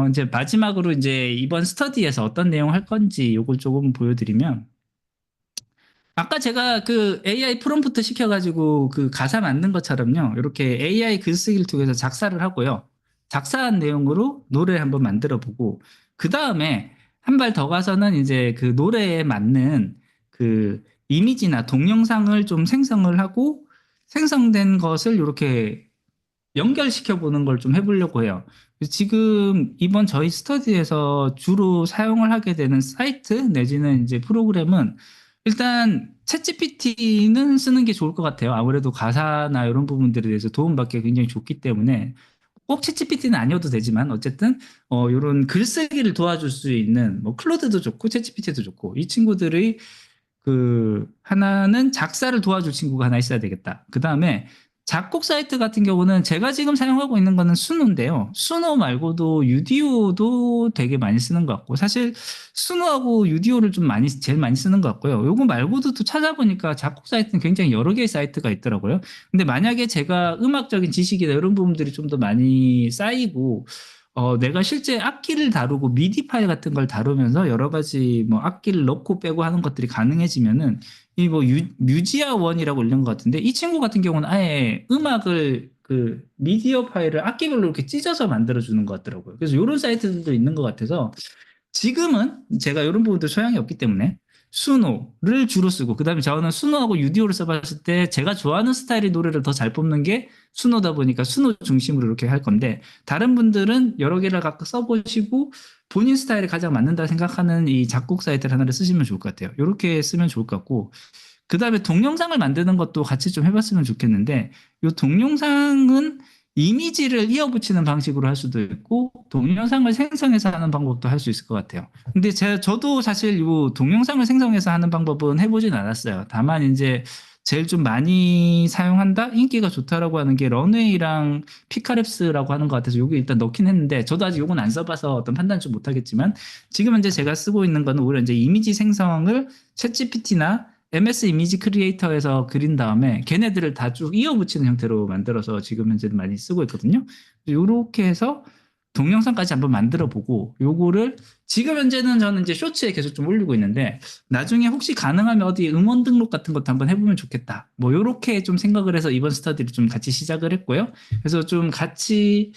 이제 마지막으로 이제 이번 스터디에서 어떤 내용 할 건지 요걸 조금 보여드리면 아까 제가 그 AI 프롬프트 시켜가지고 그 가사 만든 것처럼요. 이렇게 AI 글쓰기를 통해서 작사를 하고요. 작사한 내용으로 노래를 한번 만들어 보고 그 다음에 한 발 더 가서는 이제 그 노래에 맞는 그 이미지나 동영상을 좀 생성을 하고 생성된 것을 이렇게 연결시켜 보는 걸 좀 해보려고 해요. 지금 이번 저희 스터디에서 주로 사용을 하게 되는 사이트 내지는 이제 프로그램은 일단 챗GPT는 쓰는 게 좋을 것 같아요. 아무래도 가사나 이런 부분들에 대해서 도움받기 굉장히 좋기 때문에 꼭 챗GPT는 아니어도 되지만 어쨌든 이런 글쓰기를 도와줄 수 있는 뭐 클로드도 좋고 챗GPT도 좋고 이 친구들의 그 하나는 작사를 도와줄 친구가 하나 있어야 되겠다. 그 다음에 작곡 사이트 같은 경우는 제가 지금 사용하고 있는 거는 수노인데요. 수노 말고도 유디오도 되게 많이 쓰는 것 같고 사실 수노하고 유디오를 좀 제일 많이 쓰는 것 같고요. 요거 말고도 또 찾아보니까 작곡 사이트는 굉장히 여러 개의 사이트가 있더라고요. 근데 만약에 제가 음악적인 지식이나 이런 부분들이 좀 더 많이 쌓이고 내가 실제 악기를 다루고 미디 파일 같은 걸 다루면서 여러 가지 뭐 악기를 넣고 빼고 하는 것들이 가능해지면은 이 뭐 뮤지아 원이라고 올린 것 같은데 이 친구 같은 경우는 아예 음악을 그 미디어 파일을 악기별로 이렇게 찢어서 만들어 주는 것 같더라고요. 그래서 이런 사이트들도 있는 것 같아서 지금은 제가 이런 부분들 소양이 없기 때문에 수노를 주로 쓰고, 그 다음에 저는 수노하고 유디오를 써봤을 때 제가 좋아하는 스타일의 노래를 더 잘 뽑는 게 수노다 보니까 수노 중심으로 이렇게 할 건데, 다른 분들은 여러 개를 각각 써보시고 본인 스타일에 가장 맞는다 생각하는 이 작곡 사이트를 하나를 쓰시면 좋을 것 같아요. 이렇게 쓰면 좋을 것 같고, 그 다음에 동영상을 만드는 것도 같이 좀 해봤으면 좋겠는데, 이 동영상은 이미지를 이어붙이는 방식으로 할 수도 있고 동영상을 생성해서 하는 방법도 할 수 있을 것 같아요. 근데 저도 사실 이 동영상을 생성해서 하는 방법은 해보진 않았어요. 다만 이제 제일 좀 많이 사용한다, 인기가 좋다라고 하는 게 런웨이랑 피카랩스라고 하는 것 같아서 여기 일단 넣긴 했는데, 저도 아직 이건 안 써봐서 어떤 판단 좀 못하겠지만, 지금 현재 제가 쓰고 있는 거는 오히려 이제 이미지 생성을 챗GPT나 MS 이미지 크리에이터에서 그린 다음에 걔네들을 다 쭉 이어붙이는 형태로 만들어서 지금 현재는 많이 쓰고 있거든요. 이렇게 해서 동영상까지 한번 만들어 보고, 요거를 지금 현재는 저는 이제 쇼츠에 계속 좀 올리고 있는데, 나중에 혹시 가능하면 어디 음원 등록 같은 것도 한번 해보면 좋겠다, 뭐 요렇게 좀 생각을 해서 이번 스터디를 좀 같이 시작을 했고요. 그래서 좀 같이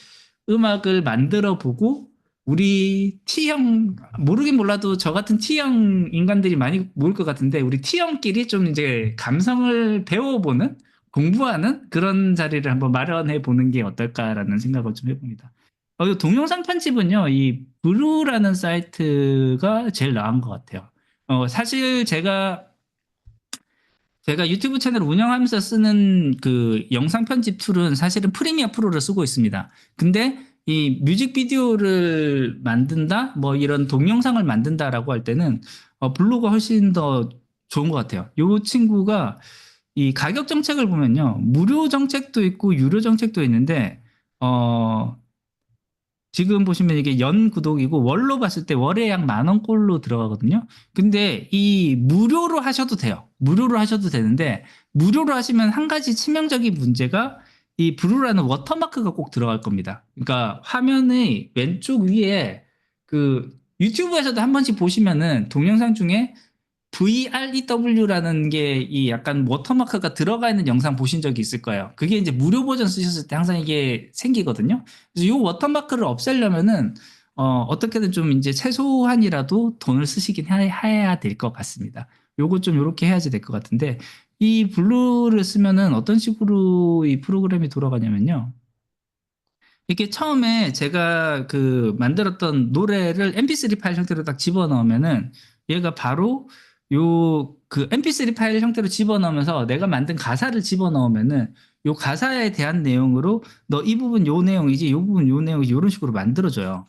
음악을 만들어 보고, 우리 T형, 모르긴 몰라도 저 같은 T형 인간들이 많이 모일 것 같은데, 우리 T형끼리 좀 이제 감성을 배워보는, 공부하는 그런 자리를 한번 마련해 보는 게 어떨까라는 생각을 좀 해봅니다. 이 동영상 편집은요, 이 브루라는 사이트가 제일 나은 것 같아요. 사실 제가 유튜브 채널을 운영하면서 쓰는 그 영상 편집 툴은 사실은 프리미어 프로를 쓰고 있습니다. 근데 이 뮤직비디오를 만든다, 뭐 이런 동영상을 만든다라고 할 때는 블루가 훨씬 더 좋은 것 같아요. 이 친구가 이 가격 정책을 보면요, 무료 정책도 있고 유료 정책도 있는데, 지금 보시면 이게 연 구독이고 월로 봤을 때 월에 약 10,000원꼴로 들어가거든요. 근데 이 무료로 하셔도 돼요. 무료로 하셔도 되는데, 무료로 하시면 한 가지 치명적인 문제가 이 브루라는 워터마크가 꼭 들어갈 겁니다. 그러니까 화면의 왼쪽 위에 그 유튜브에서도 한 번씩 보시면은 동영상 중에 VREW라는 게 이 약간 워터마크가 들어가 있는 영상 보신 적이 있을 거예요. 그게 이제 무료 버전 쓰셨을 때 항상 이게 생기거든요. 그래서 이 워터마크를 없애려면은 어떻게든 좀 이제 최소한이라도 돈을 쓰시긴 해야 될 것 같습니다. 요거 좀 요렇게 해야지 될 것 같은데, 이 블루를 쓰면은 어떤 식으로 이 프로그램이 돌아가냐면요, 이게 처음에 제가 그 만들었던 노래를 mp3 파일 형태로 딱 집어넣으면은 얘가 바로 요 그 mp3 파일 형태로 집어넣으면서 내가 만든 가사를 집어넣으면은 요 가사에 대한 내용으로 너 이 부분 요 내용이지, 요 부분 요 내용이지, 이런 식으로 만들어줘요.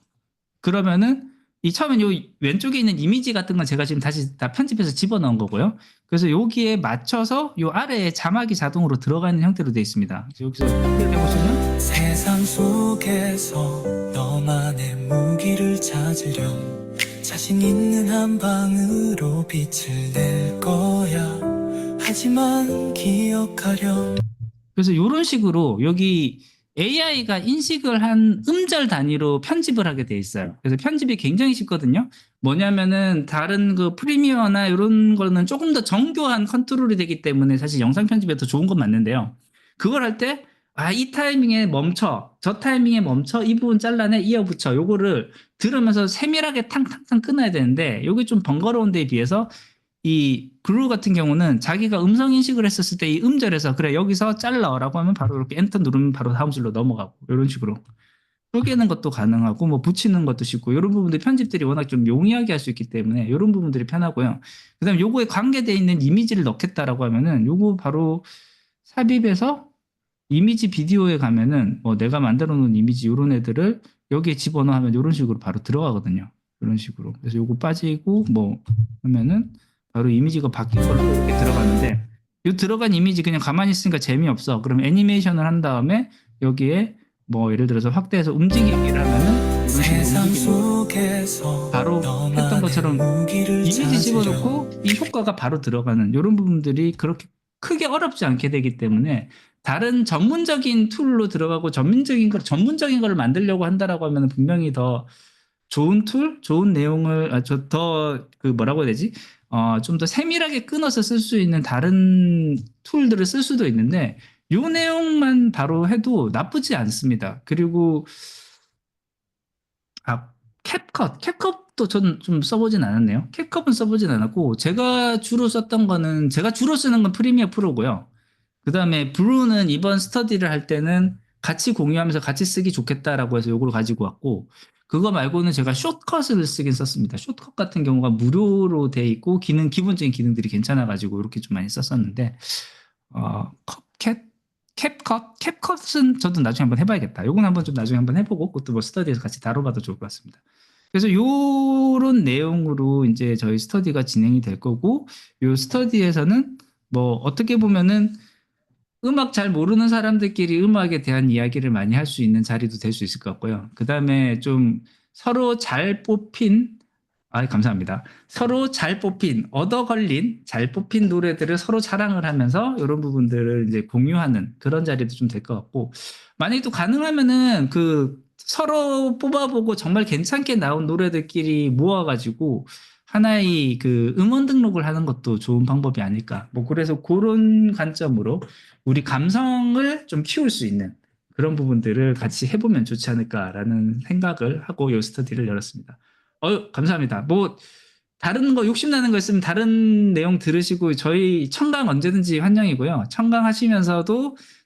그러면은 이 처음엔 요 왼쪽에 있는 이미지 같은 건 제가 지금 다시 다 편집해서 집어넣은 거고요. 그래서 여기에 맞춰서 요 아래에 자막이 자동으로 들어가는 형태로 되어 있습니다. 여기서 해보시면 세상 속에서 너만의 무기를 찾으렴 자신 있는 한 방으로 빛을 낼 거야 하지만 기억하렴. 그래서 이런 식으로 여기 AI가 인식을 한 음절 단위로 편집을 하게 돼 있어요. 그래서 편집이 굉장히 쉽거든요. 뭐냐면은 다른 그 프리미어나 이런 거는 조금 더 정교한 컨트롤이 되기 때문에 사실 영상 편집에 더 좋은 건 맞는데요. 그걸 할 때 이 타이밍에 멈춰, 저 타이밍에 멈춰, 이 부분 잘라내, 이어붙여, 요거를 들으면서 세밀하게 탕탕탕 끊어야 되는데, 요게 좀 번거로운 데에 비해서 이 블루 같은 경우는 자기가 음성 인식을 했었을 때 이 음절에서 그래 여기서 잘라라고 하면 바로 이렇게 엔터 누르면 바로 다음 줄로 넘어가고, 이런 식으로 쪼개는 것도 가능하고 뭐 붙이는 것도 쉽고, 이런 부분들 편집들이 워낙 좀 용이하게 할 수 있기 때문에 이런 부분들이 편하고요. 그다음에 요거에 관계되어 있는 이미지를 넣겠다라고 하면은 요거 바로 삽입해서 이미지 비디오에 가면은 뭐 내가 만들어 놓은 이미지 요런 애들을 여기에 집어넣어 하면 요런 식으로 바로 들어가거든요. 이런 식으로. 그래서 요거 빠지고 뭐 하면은 바로 이미지가 바뀐 걸로 이렇게 들어가는데, 이 들어간 이미지 그냥 가만히 있으니까 재미없어. 그럼 애니메이션을 한 다음에 여기에 뭐 예를 들어서 확대해서 움직이기를 하면은 이런 식으로 움직이는, 바로 했던 것처럼 이미지 집어넣고 이 효과가 바로 들어가는, 이런 부분들이 그렇게 크게 어렵지 않게 되기 때문에, 다른 전문적인 툴로 들어가고 전문적인 걸 만들려고 한다라고 하면 분명히 더 좋은 툴, 좋은 내용을 더 그 뭐라고 해야 되지? 좀 더 세밀하게 끊어서 쓸 수 있는 다른 툴들을 쓸 수도 있는데, 요 내용만 바로 해도 나쁘지 않습니다. 그리고 캡컷도 캡컷도 전 좀 써보진 않았네요. 캡컷은 써보진 않았고 제가 주로 썼던 거는 제가 주로 쓰는 건 프리미어 프로고요. 그 다음에 블루는 이번 스터디를 할 때는 같이 공유하면서 같이 쓰기 좋겠다라고 해서 요걸 가지고 왔고 그거 말고는 제가 숏컷을 쓰긴 썼습니다. 숏컷 같은 경우가 무료로 돼 있고 기본적인 기능들이 괜찮아가지고 이렇게 좀 많이 썼었는데 캡컷은 저도 나중에 한번 해봐야겠다. 요건 한번 좀 나중에 한번 해보고 그것도 뭐 스터디에서 같이 다뤄봐도 좋을 것 같습니다. 그래서 요런 내용으로 이제 저희 스터디가 진행이 될 거고 요 스터디에서는 뭐 어떻게 보면은 음악 잘 모르는 사람들끼리 음악에 대한 이야기를 많이 할 수 있는 자리도 될 수 있을 것 같고요. 그 다음에 좀 서로 잘 뽑힌, 감사합니다. 서로 잘 뽑힌, 얻어 걸린, 잘 뽑힌 노래들을 서로 자랑을 하면서 이런 부분들을 이제 공유하는 그런 자리도 좀 될 것 같고, 만약에 또 가능하면은 그 서로 뽑아보고 정말 괜찮게 나온 노래들끼리 모아가지고 하나의 그 음원 등록을 하는 것도 좋은 방법이 아닐까. 뭐 그래서 그런 관점으로 우리 감성을 좀 키울 수 있는 그런 부분들을 같이 해보면 좋지 않을까라는 생각을 하고 이 스터디를 열었습니다. 감사합니다. 뭐 다른 거 욕심나는 거 있으면 다른 내용 들으시고 저희 청강 언제든지 환영이고요.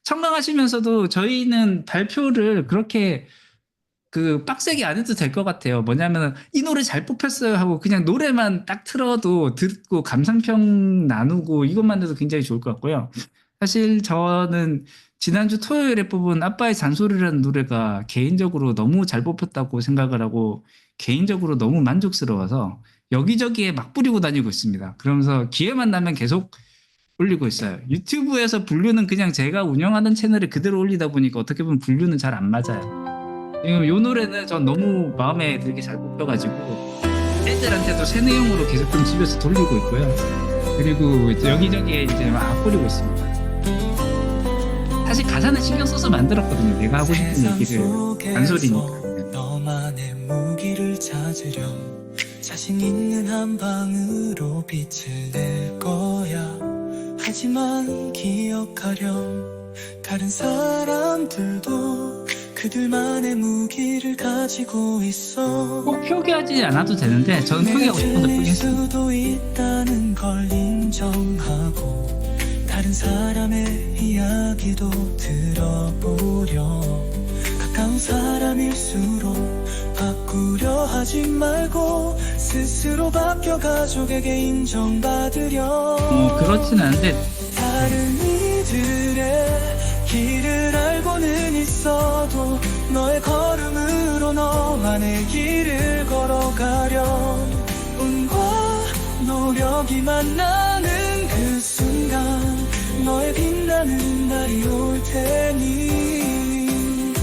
청강하시면서도 저희는 발표를 그렇게 그 빡세게 안 해도 될 것 같아요. 뭐냐면 이 노래 잘 뽑혔어요 하고 그냥 노래만 딱 틀어도 듣고 감상평 나누고 이것만 해도 굉장히 좋을 것 같고요. 사실 저는 지난주 토요일에 뽑은 아빠의 잔소리라는 노래가 개인적으로 너무 잘 뽑혔다고 생각을 하고 개인적으로 너무 만족스러워서 여기저기에 막 뿌리고 다니고 있습니다. 그러면서 기회만 나면 계속 올리고 있어요. 유튜브에서 분류는 그냥 제가 운영하는 채널에 그대로 올리다 보니까 어떻게 보면 분류는 잘 안 맞아요. 지금 요 노래는 전 너무 마음에 들게 잘 뽑혀가지고 애들한테도 새 내용으로 계속 좀 집에서 돌리고 있고요. 그리고 이제 여기저기에 이제 막 뿌리고 있습니다. 사실 가사는 신경 써서 만들었거든요. 내가 하고 싶은 얘기를 잔소리니까. 너만의 무기를 찾으렴 자신 있는 한 방으로 빛을 낼 거야 하지만 기억하렴 다른 사람들도 그들만의 무기를 가지고 있어 꼭 표기하지 않아도 되는데 저는 표기하고 싶어서 틀릴 표기했습니다. 수도 있다는 걸 인정하고 다른 사람의 이야기도 들어보렴 가까운 사람일수록 바꾸려 하지 말고 스스로 바뀌어 가족에게 인정받으렴 그렇진 않은데 다른 이들의 길을 알고는 있어도 너의 걸음으로 너만의 길을 걸어가렴 운과 노력이 만나는 그 순간 너의 빛나는 날이 올 테니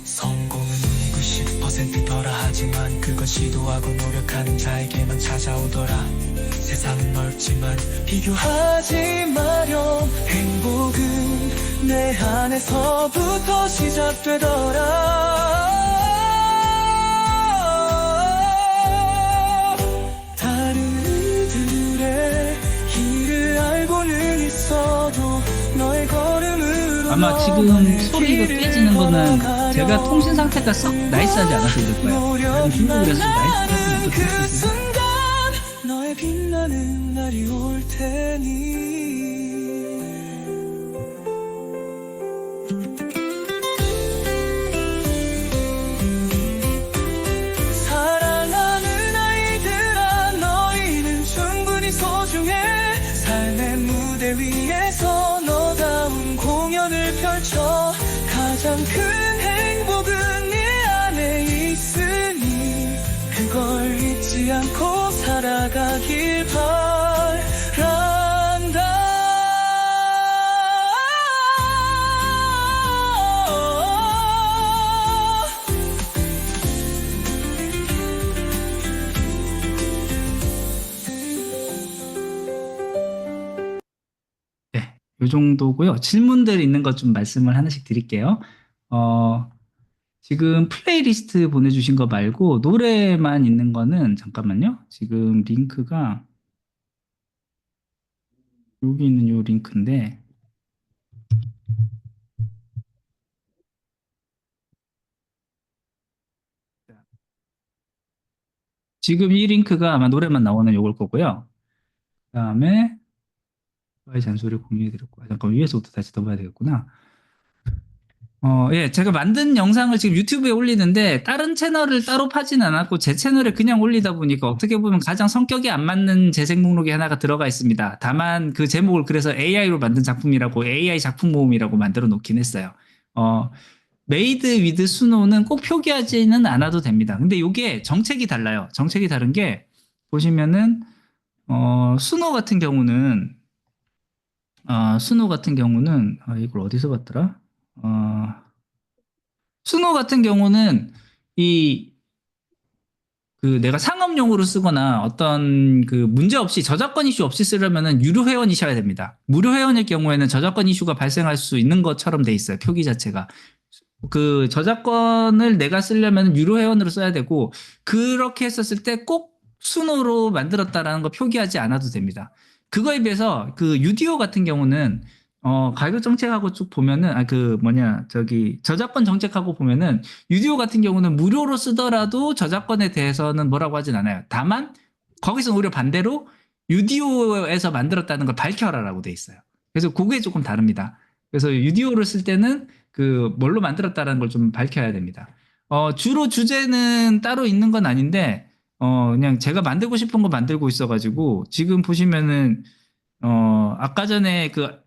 성공은 90%더라 하지만 그건 시도하고 노력하는 자에게만 찾아오더라 세상은 넓지만 비교하지 마렴 행복은 내 안에서부터 시작되더라 다른 이들의 길을 알고는 있어도 너의 걸음으로 아마 지금 소리가 깨지는 거는 제가 통신 상태가 썩 나이스하지 않아서 그럴 거예요. 중국이라서 나이스하지 그 않아서 순간 너의 빛나는 날이 올 테니 사랑하는 아이들아 너희는 충분히 소중해 삶의 무대 위에서 너다운 공연을 펼쳐 가장 큰 행복은 네 안에 있으니 그걸 잊지 않고 살아가길 바란다 네, 요 정도고요. 질문들 있는 것 좀 말씀을 하나씩 드릴게요. 지금 플레이리스트 보내주신 거 말고 노래만 있는 거는 잠깐만요. 지금 링크가 여기 있는 요 링크인데 지금 이 링크가 아마 노래만 나오는 요걸 거고요. 그다음에 아빠의 잔소리를 공유해드렸고, 잠깐 위에서부터 다시 더 봐야 되겠구나. 예, 제가 만든 영상을 지금 유튜브에 올리는데 다른 채널을 따로 파진 않았고 제 채널에 그냥 올리다 보니까 어떻게 보면 가장 성격이 안 맞는 재생 목록이 하나가 들어가 있습니다. 다만 그 제목을 그래서 AI로 만든 작품이라고 AI 작품 모음이라고 만들어 놓긴 했어요. 메이드 위드 수노는 꼭 표기하지는 않아도 됩니다. 근데 이게 정책이 달라요. 정책이 다른 게 보시면은 수노 같은 경우는 이걸 어디서 봤더라? 수노 같은 경우는 이 그 내가 상업용으로 쓰거나 어떤 그 문제 없이 저작권 이슈 없이 쓰려면은 유료 회원이셔야 됩니다. 무료 회원일 경우에는 저작권 이슈가 발생할 수 있는 것처럼 돼 있어요. 표기 자체가. 그 저작권을 내가 쓰려면 유료 회원으로 써야 되고 그렇게 했었을 때 꼭 수노로 만들었다라는 거 표기하지 않아도 됩니다. 그거에 비해서 그 유디오 같은 경우는 가격 정책하고 쭉 보면은 저작권 정책하고 보면은 유디오 같은 경우는 무료로 쓰더라도 저작권에 대해서는 뭐라고 하진 않아요. 다만 거기서 오히려 반대로 유디오에서 만들었다는 걸 밝혀라라고 돼 있어요. 그래서 그게 조금 다릅니다. 그래서 유디오를 쓸 때는 그 뭘로 만들었다라는 걸 좀 밝혀야 됩니다. 주로 주제는 따로 있는 건 아닌데 그냥 제가 만들고 싶은 거 만들고 있어가지고 지금 보시면은 아까 전에 그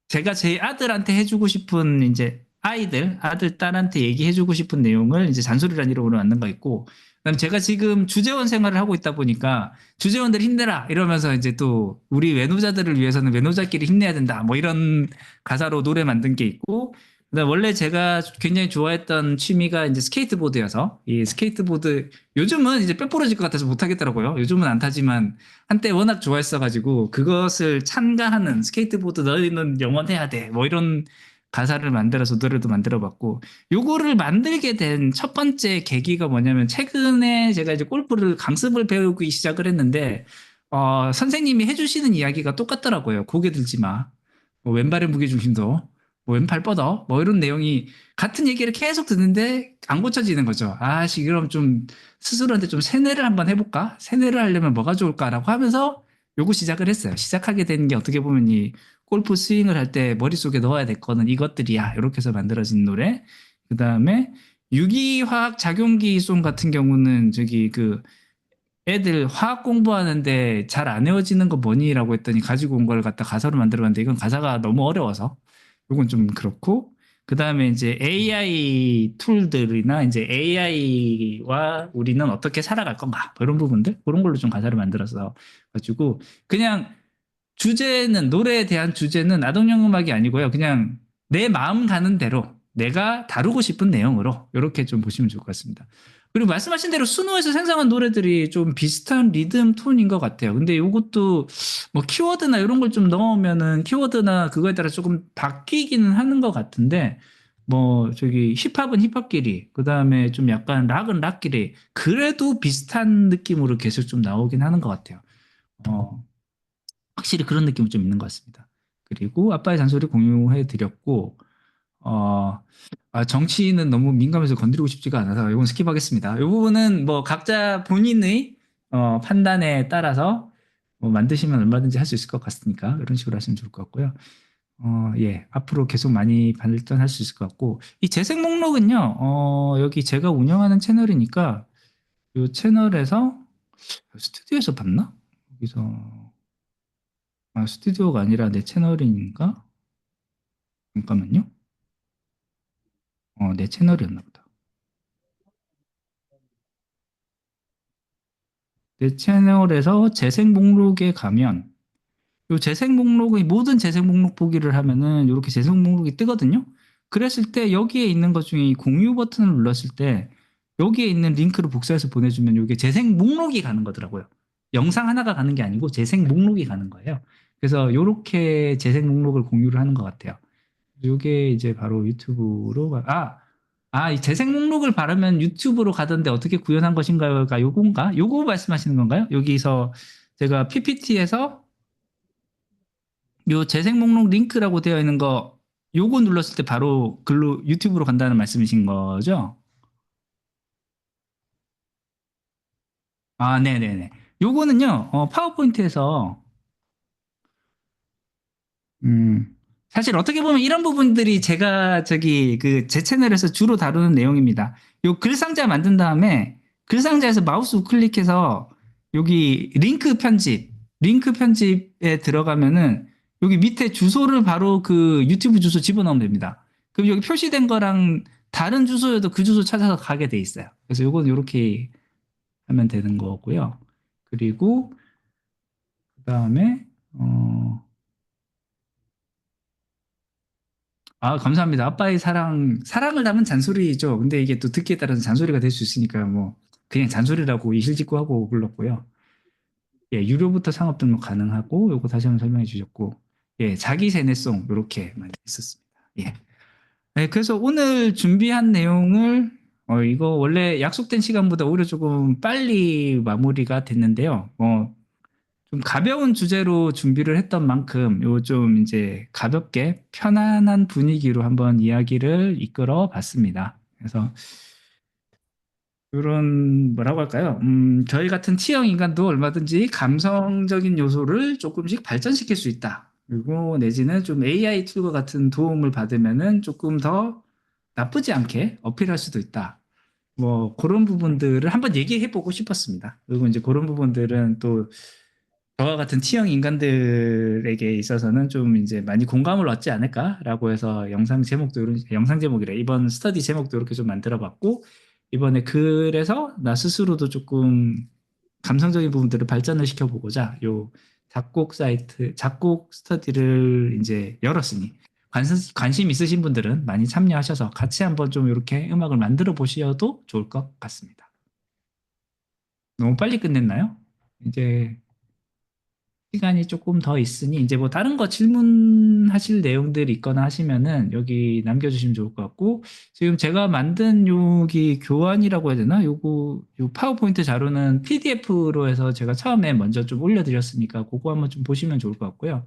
제가 제 아들한테 해주고 싶은 이제 아들, 딸한테 얘기해주고 싶은 내용을 이제 잔소리란 이름으로 만든 거 있고, 그다음에 제가 지금 주재원 생활을 하고 있다 보니까 주재원들 힘내라 이러면서 이제 또 우리 외노자들을 위해서는 외노자끼리 힘내야 된다 뭐 이런 가사로 노래 만든 게 있고, 그다음에 원래 제가 굉장히 좋아했던 취미가 이제 스케이트보드여서 이 스케이트보드 요즘은 이제 뼈 부러질 것 같아서 못 하겠더라고요. 요즘은 안 타지만 한때 워낙 좋아했어가지고 그것을 찬가하는 스케이트보드 너희는 영원해야 돼 뭐 이런 가사를 만들어서 노래도 만들어봤고 요거를 만들게 된 첫 번째 계기가 뭐냐면 최근에 제가 이제 골프를 강습을 배우기 시작을 했는데 선생님이 해주시는 이야기가 똑같더라고요. 고개 들지 마. 뭐 왼발의 무게중심도 뭐 왼팔 뻗어 뭐 이런 내용이 같은 얘기를 계속 듣는데 안 고쳐지는 거죠. 그럼 좀 스스로한테 좀 세뇌를 한번 해볼까? 세뇌를 하려면 뭐가 좋을까라고 하면서 요거 시작을 했어요. 시작하게 된 게 어떻게 보면 이 골프 스윙을 할 때 머릿속에 넣어야 될 거는 이것들이야. 이렇게 해서 만들어진 노래. 그 다음에 유기화학 작용기 송 같은 경우는 저기 그 애들 화학 공부하는데 잘 안 외워지는 거 뭐니라고 했더니 가지고 온 걸 갖다 가사로 만들어봤는데 이건 가사가 너무 어려워서 이건 좀 그렇고 그 다음에 이제 AI 툴들이나 이제 AI와 우리는 어떻게 살아갈 건가 뭐 이런 부분들 그런 걸로 좀 가사를 만들어서 가지고 그냥 주제는 노래에 대한 주제는 아동용 음악이 아니고요. 그냥 내 마음 가는 대로 내가 다루고 싶은 내용으로 이렇게 좀 보시면 좋을 것 같습니다. 그리고 말씀하신 대로 수노에서 생성한 노래들이 좀 비슷한 리듬 톤인 것 같아요. 근데 이것도 뭐 키워드나 이런 걸 좀 넣으면은 키워드나 그거에 따라 조금 바뀌기는 하는 것 같은데 뭐 저기 힙합은 힙합끼리 그 다음에 좀 약간 락은 락끼리 그래도 비슷한 느낌으로 계속 좀 나오긴 하는 것 같아요. 확실히 그런 느낌은 좀 있는 것 같습니다. 그리고 아빠의 잔소리 공유해 드렸고 정치는 너무 민감해서 건드리고 싶지가 않아서 이건 스킵하겠습니다. 이 부분은 뭐 각자 본인의 판단에 따라서 뭐 만드시면 얼마든지 할 수 있을 것 같으니까 이런 식으로 하시면 좋을 것 같고요. 예, 앞으로 계속 많이 발전할 수 있을 것 같고 이 재생 목록은요. 여기 제가 운영하는 채널이니까 이 채널에서 스튜디오에서 봤나? 여기서 스튜디오가 아니라 내 채널인가? 잠깐만요. 내 채널이었나 보다. 내 채널에서 재생 목록에 가면 요 재생 목록의 모든 재생 목록 보기를 하면은 이렇게 재생 목록이 뜨거든요. 그랬을 때 여기에 있는 것 중에 이 공유 버튼을 눌렀을 때 여기에 있는 링크를 복사해서 보내주면 이게 재생 목록이 가는 거더라고요. 영상 하나가 가는 게 아니고 재생 목록이 가는 거예요. 그래서 이렇게 재생 목록을 공유를 하는 것 같아요. 요게 이제 바로 유튜브로 이 재생 목록을 바르면 유튜브로 가던데 어떻게 구현한 것인가요가 요건가? 요거 말씀하시는 건가요? 여기서 제가 PPT에서 요 재생 목록 링크라고 되어 있는 거 요거 눌렀을 때 바로 글로 유튜브로 간다는 말씀이신 거죠? 아, 네네네. 요거는요, 파워포인트에서, 음, 사실 어떻게 보면 이런 부분들이 제가 제 채널에서 주로 다루는 내용입니다. 요 글상자 만든 다음에 글상자에서 마우스 우클릭해서 여기 링크 편집에 들어가면은 여기 밑에 주소를 바로 그 유튜브 주소 집어넣으면 됩니다. 그럼 여기 표시된 거랑 다른 주소여도 그 주소 찾아서 가게 돼 있어요. 그래서 요건 이렇게 하면 되는 거고요. 그리고 그 다음에 아, 감사합니다. 아빠의 사랑을 담은 잔소리죠. 근데 이게 또 듣기에 따라서 잔소리가 될 수 있으니까 뭐 그냥 잔소리라고 이실직고하고 불렀고요. 예, 유료부터 상업 등록 가능하고 요거 다시 한번 설명해 주셨고, 예, 자기 세뇌송 요렇게 많이 했었습니다. 예. 네, 그래서 오늘 준비한 내용을 이거 원래 약속된 시간보다 오히려 조금 빨리 마무리가 됐는데요. 좀 가벼운 주제로 준비를 했던 만큼 요 좀 이제 가볍게 편안한 분위기로 한번 이야기를 이끌어 봤습니다. 그래서 이런 뭐라고 할까요? 저희 같은 T형 인간도 얼마든지 감성적인 요소를 조금씩 발전시킬 수 있다. 그리고 내지는 좀 AI 툴과 같은 도움을 받으면은 조금 더 나쁘지 않게 어필할 수도 있다. 뭐 그런 부분들을 한번 얘기해 보고 싶었습니다. 그리고 이제 그런 부분들은 또 저와 같은 T형 인간들에게 있어서는 좀 이제 많이 공감을 얻지 않을까라고 해서 영상 제목이래. 이번 스터디 제목도 이렇게 좀 만들어 봤고, 이번에 글에서 나 스스로도 조금 감성적인 부분들을 발전을 시켜보고자 요 작곡 스터디를 이제 열었으니 관심 있으신 분들은 많이 참여하셔서 같이 한번 좀 이렇게 음악을 만들어 보셔도 좋을 것 같습니다. 너무 빨리 끝냈나요? 이제 시간이 조금 더 있으니 이제 뭐 다른 거 질문하실 내용들 있거나 하시면은 여기 남겨주시면 좋을 것 같고, 지금 제가 만든 여기 교환이라고 해야 되나? 요 파워포인트 자료는 PDF로 해서 제가 처음에 먼저 좀 올려드렸으니까 그거 한번 좀 보시면 좋을 것 같고요.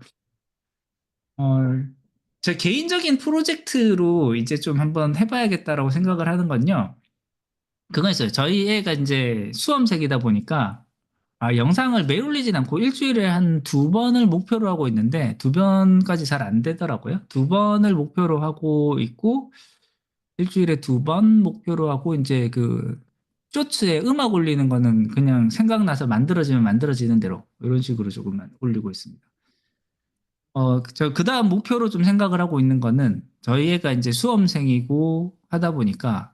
제 개인적인 프로젝트로 이제 좀 한번 해봐야겠다라고 생각을 하는 건요. 그건 있어요. 저희 애가 이제 수험생이다 보니까 영상을 매일 올리진 않고 일주일에 한 두 번을 목표로 하고 있는데 두 번까지 잘 안 되더라고요. 두 번을 목표로 하고 있고 일주일에 두 번 목표로 하고 이제 그 쇼츠에 음악 올리는 거는 그냥 생각나서 만들어지면 만들어지는 대로 이런 식으로 조금만 올리고 있습니다. 저 그다음 목표로 좀 생각을 하고 있는 거는 저희 애가 이제 수험생이고 하다 보니까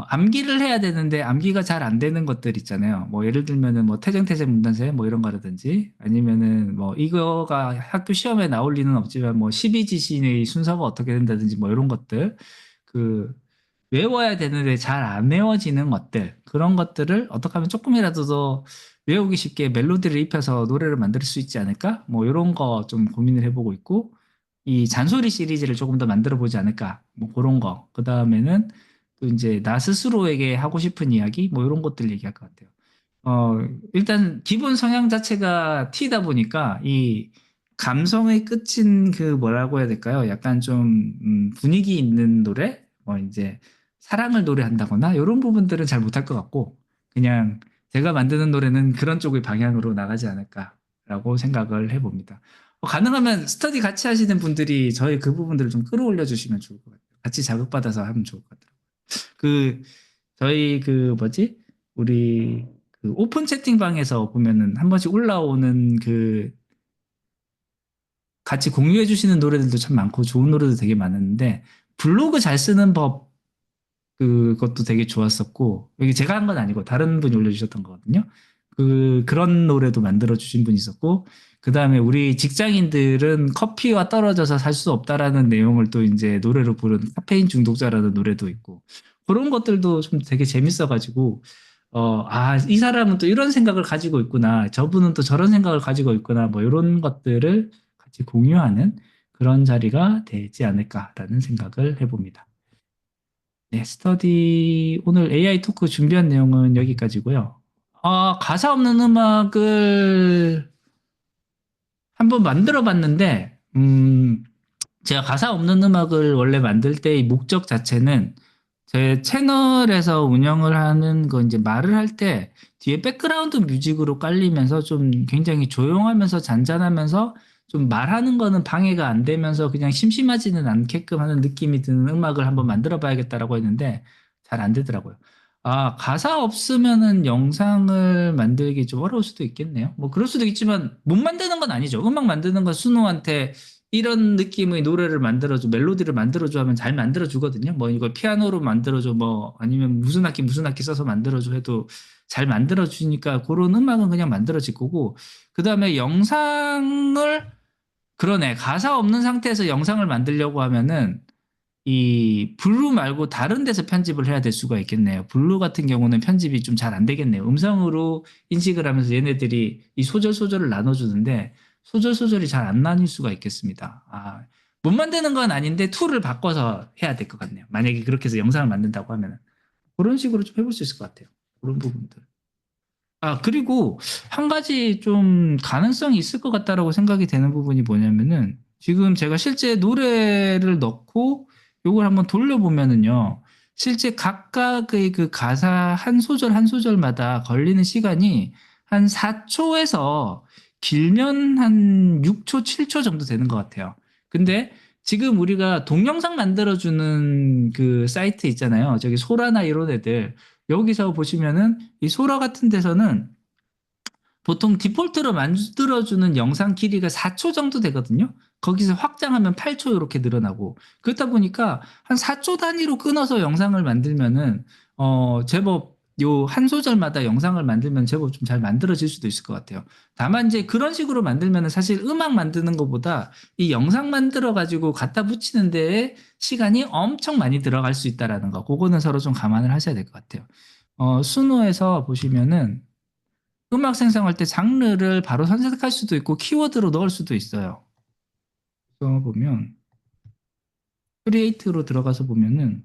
암기를 해야 되는데 암기가 잘 안 되는 것들 있잖아요. 뭐 예를 들면은 뭐 태생태세 문단세 뭐 이런 거라든지 아니면은 뭐 이거가 학교 시험에 나올 리는 없지만 뭐 12지신의 순서가 어떻게 된다든지 뭐 이런 것들 그 외워야 되는데 잘 안 외워지는 것들 그런 것들을 어떻게 하면 조금이라도 더 외우기 쉽게 멜로디를 입혀서 노래를 만들 수 있지 않을까? 뭐 이런 거 좀 고민을 해보고 있고 이 잔소리 시리즈를 조금 더 만들어 보지 않을까? 뭐 그런 거. 그 다음에는 또 이제 나 스스로에게 하고 싶은 이야기 뭐 이런 것들 얘기할 것 같아요. 일단 기본 성향 자체가 T다 보니까 이 감성의 끝인 그 뭐라고 해야 될까요? 약간 좀 분위기 있는 노래, 뭐 이제 사랑을 노래한다거나 이런 부분들은 잘 못할 것 같고 그냥 제가 만드는 노래는 그런 쪽의 방향으로 나가지 않을까라고 생각을 해봅니다. 가능하면 스터디 같이 하시는 분들이 저희 그 부분들을 좀 끌어올려 주시면 좋을 것 같아요. 같이 자극받아서 하면 좋을 것 같아요. 그 저희 그 뭐지? 우리 그 오픈 채팅방에서 보면은 한 번씩 올라오는 그 같이 공유해 주시는 노래들도 참 많고 좋은 노래도 되게 많은데 블로그 잘 쓰는 법 그것도 되게 좋았었고 여기 제가 한 건 아니고 다른 분이 올려주셨던 거거든요. 그런 노래도 만들어 주신 분이 있었고 그 다음에 우리 직장인들은 커피와 떨어져서 살 수 없다라는 내용을 또 이제 노래로 부른 카페인 중독자라는 노래도 있고 그런 것들도 좀 되게 재밌어가지고 이 사람은 또 이런 생각을 가지고 있구나. 저분은 또 저런 생각을 가지고 있구나. 뭐 이런 것들을 같이 공유하는 그런 자리가 되지 않을까라는 생각을 해봅니다. 네, 스터디 오늘 AI 토크 준비한 내용은 여기까지고요. 가사 없는 음악을 한번 만들어 봤는데, 제가 가사 없는 음악을 원래 만들 때의 목적 자체는 제 채널에서 운영을 하는 거 이제 말을 할 때 뒤에 백그라운드 뮤직으로 깔리면서 좀 굉장히 조용하면서 잔잔하면서 좀 말하는 거는 방해가 안 되면서 그냥 심심하지는 않게끔 하는 느낌이 드는 음악을 한번 만들어 봐야겠다라고 했는데 잘 안 되더라고요. 아, 가사 없으면은 영상을 만들기 좀 어려울 수도 있겠네요. 뭐 그럴 수도 있지만 못 만드는 건 아니죠. 음악 만드는 건 순우한테 이런 느낌의 노래를 만들어줘, 멜로디를 만들어줘 하면 잘 만들어주거든요. 뭐 이걸 피아노로 만들어줘, 뭐 아니면 무슨 악기 써서 만들어줘 해도 잘 만들어주니까 그런 음악은 그냥 만들어질 거고, 그 다음에 영상을, 그러네. 가사 없는 상태에서 영상을 만들려고 하면은 이 블루 말고 다른 데서 편집을 해야 될 수가 있겠네요. 블루 같은 경우는 편집이 좀 잘 안 되겠네요. 음성으로 인식을 하면서 얘네들이 이 소절소절을 나눠주는데 소절소절이 잘 안 나뉠 수가 있겠습니다. 아, 못 만드는 건 아닌데 툴을 바꿔서 해야 될 것 같네요. 만약에 그렇게 해서 영상을 만든다고 하면은. 그런 식으로 좀 해볼 수 있을 것 같아요. 그런 부분들. 아, 그리고 한 가지 좀 가능성이 있을 것 같다라고 생각이 되는 부분이 뭐냐면은 지금 제가 실제 노래를 넣고 요걸 한번 돌려보면은요. 실제 각각의 그 가사 한 소절 한 소절마다 걸리는 시간이 한 4초에서 길면 한 6초, 7초 정도 되는 것 같아요. 근데 지금 우리가 동영상 만들어주는 그 사이트 있잖아요. 저기 소라나 이런 애들. 여기서 보시면은 이 소라 같은 데서는 보통 디폴트로 만들어주는 영상 길이가 4초 정도 되거든요. 거기서 확장하면 8초 이렇게 늘어나고 그렇다 보니까 한 4초 단위로 끊어서 영상을 만들면은 제법 요 한 소절마다 영상을 만들면 제법 좀 잘 만들어질 수도 있을 것 같아요. 다만 이제 그런 식으로 만들면은 사실 음악 만드는 것보다 이 영상 만들어 가지고 갖다 붙이는 데에 시간이 엄청 많이 들어갈 수 있다라는 거. 그거는 서로 좀 감안을 하셔야 될 것 같아요. 순호에서 보시면은 음악 생성할 때 장르를 바로 선택할 수도 있고 키워드로 넣을 수도 있어요. 그래서 보면 크리에이트로 들어가서 보면은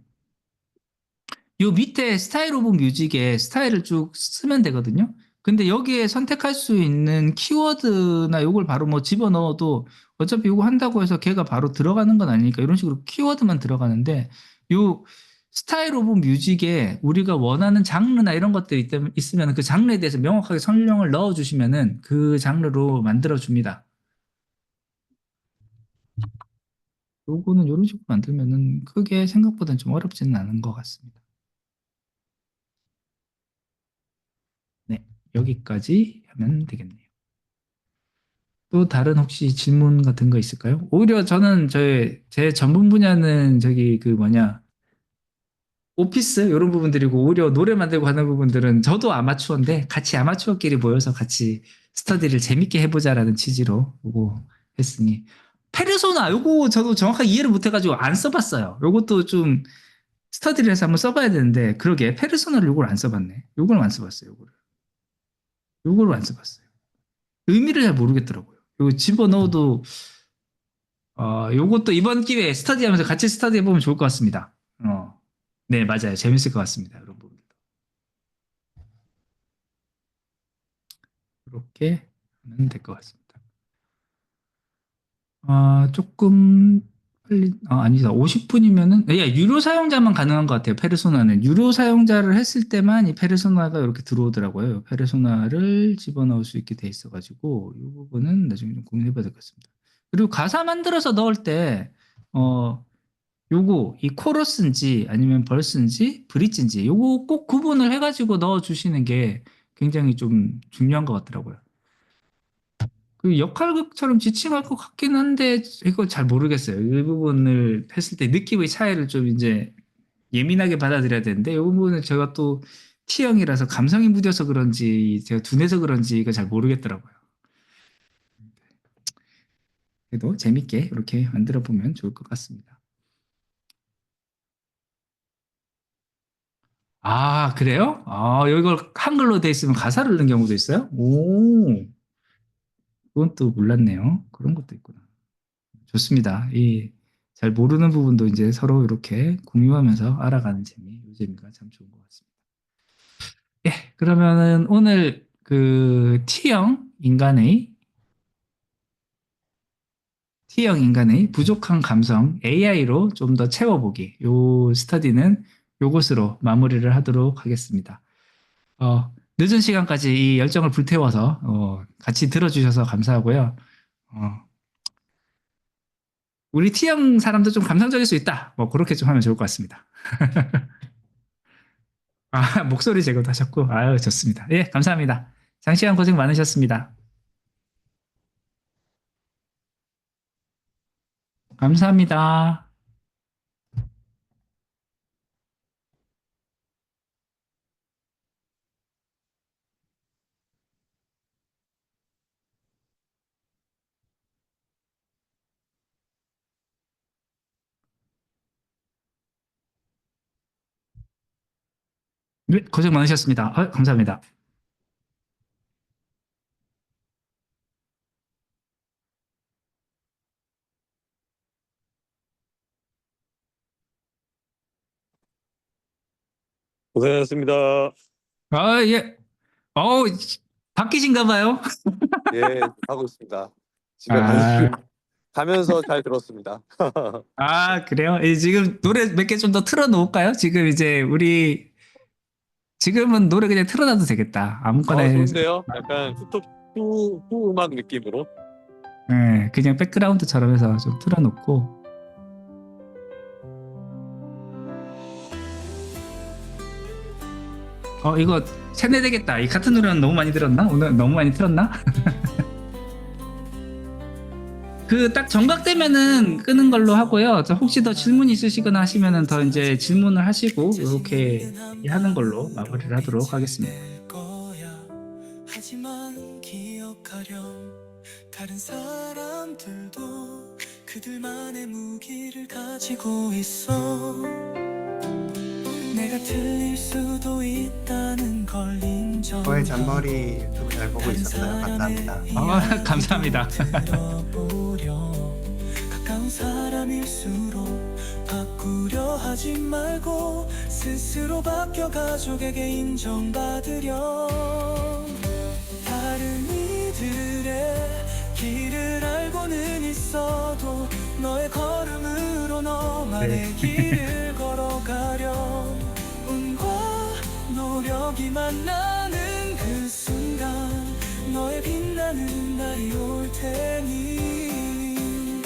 요 밑에 스타일 오브 뮤직에 스타일을 쭉 쓰면 되거든요. 근데 여기에 선택할 수 있는 키워드나 요걸 바로 뭐 집어넣어도 어차피 요거 한다고 해서 걔가 바로 들어가는 건 아니니까 이런 식으로 키워드만 들어가는데 요 스타일 오브 뮤직에 우리가 원하는 장르나 이런 것들이 있으면 그 장르에 대해서 명확하게 설명을 넣어주시면은 그 장르로 만들어줍니다. 요거는 이런 식으로 만들면은 크게 생각보다는 좀 어렵지는 않은 것 같습니다. 네, 여기까지 하면 되겠네요. 또 다른 혹시 질문 같은 거 있을까요? 오히려 저는 제 전문 분야는 저기 그 뭐냐 오피스 이런 부분들이고 오히려 노래 만들고 하는 부분들은 저도 아마추어인데 같이 아마추어끼리 모여서 같이 스터디를 재밌게 해보자라는 취지로 보고 했으니 페르소나 요거 저도 정확하게 이해를 못해가지고 안 써봤어요. 요것도 좀 스터디를 해서 한번 써봐야 되는데 그러게 페르소나를 요걸 안 써봤네. 요걸 안 써봤어요. 요거를 안 써봤어요. 의미를 잘 모르겠더라고요. 요거 집어넣어도 요것도 이번 기회에 스터디하면서 같이 스터디해보면 좋을 것 같습니다. 네, 맞아요. 재밌을 것 같습니다. 이런 부분도. 그렇게 하면 될 것 같습니다. 조금 빨리, 아니다. 50분이면은, 유료 사용자만 가능한 것 같아요. 페르소나는. 유료 사용자를 했을 때만 이 페르소나가 이렇게 들어오더라고요. 페르소나를 집어넣을 수 있게 돼 있어가지고, 이 부분은 나중에 좀 고민해봐야 될 것 같습니다. 그리고 가사 만들어서 넣을 때, 요거, 이 코러스인지 아니면 벌스인지 브릿지인지 요거 꼭 구분을 해가지고 넣어주시는 게 굉장히 좀 중요한 것 같더라고요. 그 역할극처럼 지칭할 것 같긴 한데 이거 잘 모르겠어요. 이 부분을 했을 때 느낌의 차이를 좀 이제 예민하게 받아들여야 되는데 이 부분은 제가 또 T형이라서 감성이 무뎌서 그런지 제가 둔해서 그런지 이거 잘 모르겠더라고요. 그래도 재밌게 이렇게 만들어 보면 좋을 것 같습니다. 아, 그래요? 이걸 한글로 돼 있으면 가사를 넣는 경우도 있어요? 오, 그건 또 몰랐네요. 그런 것도 있구나. 좋습니다. 잘 모르는 부분도 이제 서로 이렇게 공유하면서 알아가는 재미, 이 재미가 참 좋은 것 같습니다. 예, 그러면은 오늘 그 T형 인간의 부족한 감성 AI로 좀 더 채워보기. 요 스터디는 요것으로 마무리를 하도록 하겠습니다. 늦은 시간까지 이 열정을 불태워서 같이 들어주셔서 감사하고요. 우리 T형 사람도 좀 감성적일 수 있다. 뭐 그렇게 좀 하면 좋을 것 같습니다. 목소리 제거도 하셨고, 아유, 좋습니다. 예, 감사합니다. 장시간 고생 많으셨습니다. 감사합니다. 네, 고생 많으셨습니다. 감사합니다. 고생하셨습니다. 예. 바뀌신가 봐요. 예, 하고 있습니다. 집에 아, 가면서 잘 들었습니다. 그래요? 지금 노래 몇 개 좀 더 틀어놓을까요? 지금 이제 지금은 노래 그냥 틀어놔도 되겠다. 아무거나 좋은데요? 약간 후 음악 느낌으로. 네, 그냥 백그라운드처럼 해서 좀 틀어놓고. 이거 세뇌되겠다. 이 같은 노래는 너무 많이 들었나? 오늘 너무 많이 틀었나? 그 딱 정각되면은 끄는 걸로 하고요. 혹시 더 질문 있으시거나 하시면은 더 이제 질문을 하시고 이렇게 하는 걸로 마무리를 하도록 하겠습니다. 하지만 기억하렴 다른 사람들도 그들만의 무기를 가지고 있어 내가 틀릴 수도 있다는 걸 인정 저의 잔머리 유튜브 잘 보고 있었어요. 감사합니다. 감사합니다. 가까운 사람일수록 바꾸려 하지 말고 스스로 바뀌어 가족에게 인정받으렴 다른 이들의 길을 알고는 있어도 너의 걸음으로 너만의 길을 걸어가렴 운과 노력이 만나는 그 순간 너의 빛나는 날이 올 테니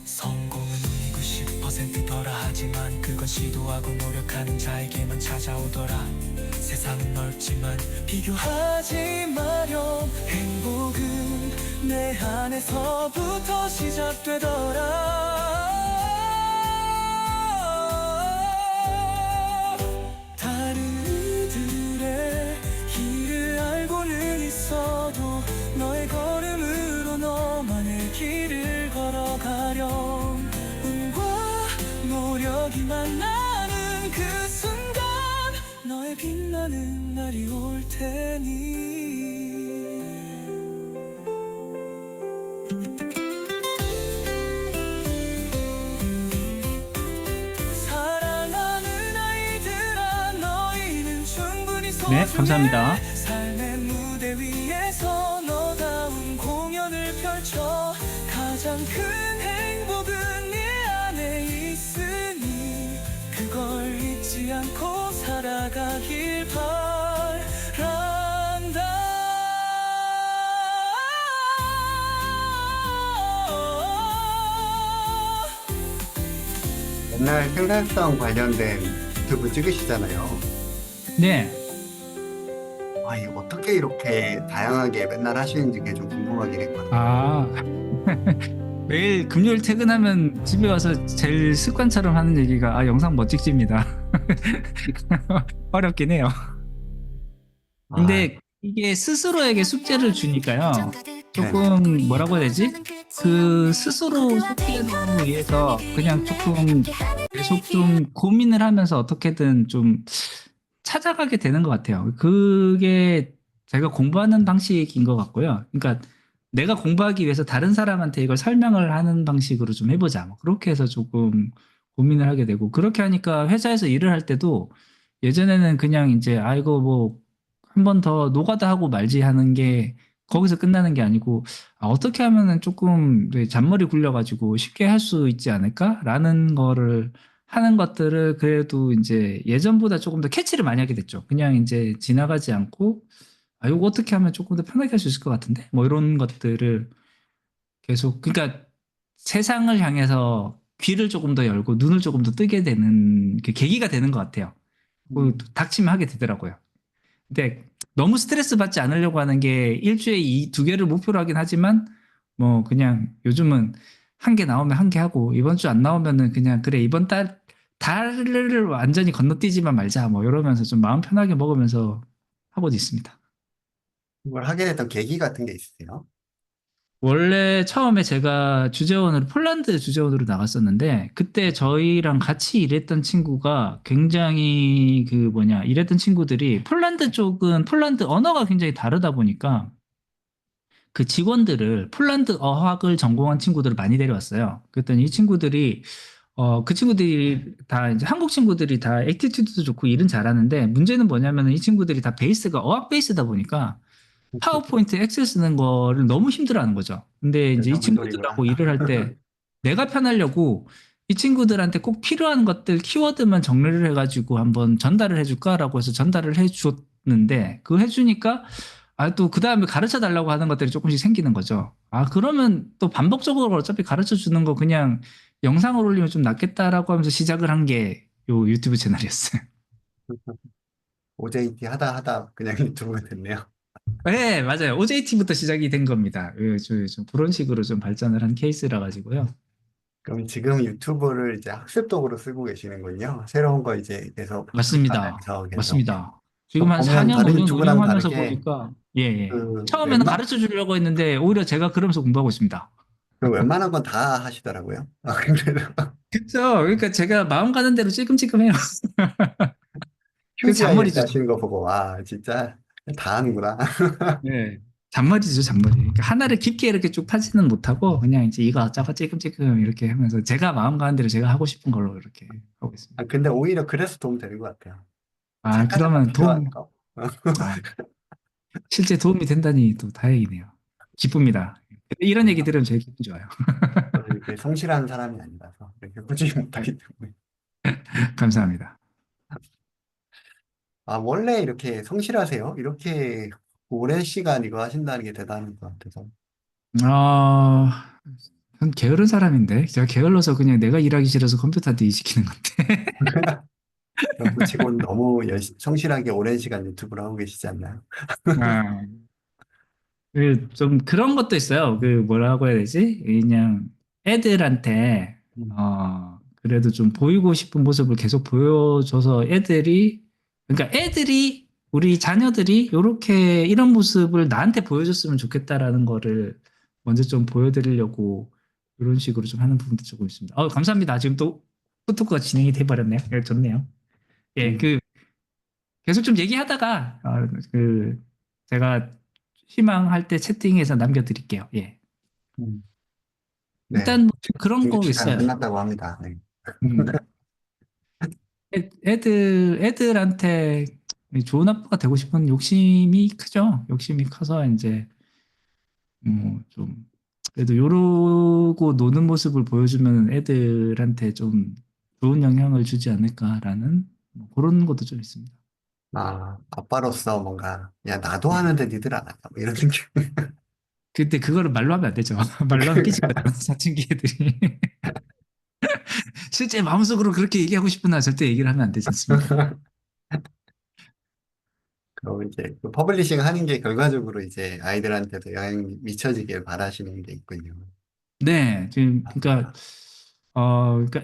성공은 우리 90%더라 하지만 그건 시도하고 노력하는 자에게만 찾아오더라 세상은 넓지만 비교하지 마렴 행복은 내 안에서부터 시작되더라 다른 이들의 길을 알고는 있어도 너의 걸음으로 너만의 길을 걸어가렴 운과 노력이 만나는 그 순간 너의 빛나는 날이 올 테니 사랑하는 아이들아 너희는 충분히 네, 감사합니다. 삶의 무대 위에서 너다운 공연을 펼쳐 가장 큰 행복은 네 안에 있으니 그걸 잊지 않고 살아가길 바란다 맨날 생산성 관련된 유튜브 찍으시잖아요. 네. 이거 어떻게 이렇게 다양하게 맨날 하시는지 그게 좀 궁금하긴 했거든요. 매일 금요일 퇴근하면 집에 와서 제일 습관처럼 하는 얘기가 영상 뭐 찍집니다. 어렵긴 해요. 근데 이게 스스로에게 숙제를 주니까요. 조금 뭐라고 해야 되지? 그 스스로 숙제로 위해서 그냥 조금 계속 좀 고민을 하면서 어떻게든 좀 찾아가게 되는 것 같아요. 그게 제가 공부하는 방식인 것 같고요. 그러니까 내가 공부하기 위해서 다른 사람한테 이걸 설명을 하는 방식으로 좀 해보자. 뭐 그렇게 해서 조금 고민을 하게 되고 그렇게 하니까 회사에서 일을 할 때도 예전에는 그냥 이제 이거 뭐 한 번 더 노가다 하고 말지 하는 게 거기서 끝나는 게 아니고 어떻게 하면은 조금 잔머리 굴려가지고 쉽게 할 수 있지 않을까라는 거를 하는 것들을 그래도 이제 예전보다 조금 더 캐치를 많이 하게 됐죠. 그냥 이제 지나가지 않고, 아, 이거 어떻게 하면 조금 더 편하게 할 수 있을 것 같은데? 뭐 이런 것들을 계속, 그러니까 세상을 향해서 귀를 조금 더 열고 눈을 조금 더 뜨게 되는 그 계기가 되는 것 같아요. 그 닥치면 하게 되더라고요. 근데 너무 스트레스 받지 않으려고 하는 게 일주일에 이 두 개를 목표로 하긴 하지만 뭐 그냥 요즘은 한 개 나오면 한 개 하고 이번 주 안 나오면은 그냥 그래 이번 달을 완전히 건너뛰지만 말자 뭐 이러면서 좀 마음 편하게 먹으면서 하고 있습니다. 그걸 하게 됐던 계기 같은 게 있으세요? 원래 처음에 제가 주재원으로 폴란드 주재원으로 나갔었는데 그때 저희랑 같이 일했던 친구가 굉장히 그 뭐냐 일했던 친구들이 폴란드 쪽은 폴란드 언어가 굉장히 다르다 보니까 그 직원들을 폴란드 어학을 전공한 친구들을 많이 데려왔어요. 그랬더니 이 친구들이 그 친구들이 다 이제 한국 친구들이 다 액티튜드도 좋고 일은 잘하는데 문제는 뭐냐면은 이 친구들이 다 베이스가 어학 베이스다 보니까 파워포인트 엑셀 쓰는 거를 너무 힘들어하는 거죠. 근데 이제 이 전문돌이구나. 친구들하고 일을 할 때 내가 편하려고 이 친구들한테 꼭 필요한 것들 키워드만 정리를 해가지고 한번 전달을 해줄까라고 해서 전달을 해줬는데 그거 해주니까 아, 또 그 다음에 가르쳐 달라고 하는 것들이 조금씩 생기는 거죠. 아, 그러면 또 반복적으로 어차피 가르쳐 주는 거 그냥 영상을 올리면 좀 낫겠다라고 하면서 시작을 한 게 요 유튜브 채널이었어요. OJT 하다 하다 그냥 유튜브가 됐네요. 네, 맞아요. OJT부터 시작이 된 겁니다. 좀 그런 식으로 좀 발전을 한 케이스라 가지고요. 그럼 지금 유튜브를 이제 학습독으로 쓰고 계시는군요. 새로운 거 이제 계속 맞습니다. 학습하면서 계속. 맞습니다. 지금 한 보면 4년, 다른 5년 유튜브랑 운영하면서 다르게 보니까, 예, 예. 그 처음에는 웬만 가르쳐 주려고 했는데, 오히려 제가 그러면서 공부하고 있습니다. 그 웬만한 건 다 하시더라고요. 아, 그래도 그쵸. 그러니까 제가 마음 가는 대로 찔끔찔끔해요. 그 휴지 아이에스 잔머리죠. 하시는 거 보고 와 진짜 다 하는구나. 예. 잔머리죠, 잔머리. 그러니까 하나를 깊게 이렇게 쭉 파지는 못하고, 그냥 이제 이거 어쩌고 찔끔찔끔 이렇게 하면서 제가 마음 가는 대로 제가 하고 싶은 걸로 이렇게 하고 있습니다. 아, 근데 오히려 그래서 도움 되는 것 같아요. 아, 잠깐 잠깐 그러면 필요한 도움, 거. 아, 실제 도움이 된다니 또 다행이네요. 기쁩니다. 이런 얘기 들으면 제일 기분 좋아요. 저는 이렇게 성실한 사람이 아니라서 이렇게 꾸준히 못하기 때문에. 감사합니다. 아, 원래 이렇게 성실하세요? 이렇게 오랜 시간 이거 하신다는 게 대단한 것 같아서. 전 게으른 사람인데, 제가 게을러서 그냥 내가 일하기 싫어서 컴퓨터한테 일 시키는 건데. 그런 거 치고는 너무 성실하게 오랜 시간 유튜브를 하고 계시지 않나요? 아, 좀 그런 것도 있어요. 그 뭐라고 해야 되지? 그냥 애들한테, 음. 그래도 좀 보이고 싶은 모습을 계속 보여줘서 그러니까 애들이, 우리 자녀들이 이렇게 이런 모습을 나한테 보여줬으면 좋겠다라는 거를 먼저 좀 보여드리려고 이런 식으로 좀 하는 부분도 조금 있습니다. 감사합니다. 지금 또 포토크가 진행이 돼버렸네요. 예, 좋네요. 예, 음. 계속 좀 얘기하다가, 제가 희망할 때 채팅해서 남겨드릴게요. 예. 음. 네. 일단 뭐 그런 중급 거 시간 있어요. 끝났다고 합니다. 네. 음, 애들한테 좋은 아빠가 되고 싶은 욕심이 크죠. 욕심이 커서 이제 좀 그래도 요러고 노는 모습을 보여주면 애들한테 좀 좋은 영향을 주지 않을까라는 뭐 그런 것도 좀 있습니다. 아, 아빠로서 뭔가, 야, 나도 예. 하는데 니들 안 한다. 뭐 이런 느낌. 그때 그거를 말로 하면 안 되죠. 말로 하면 삐지거든요. 사춘기 애들이. 실제 마음속으로 그렇게 얘기하고 싶으나 절대 얘기를 하면 안 되지 않습니까? 그럼 이제 그 퍼블리싱 하는 게 결과적으로 이제 아이들한테도 영향이 미쳐지길 바라시는 게 있군요. 네, 지금 그러니까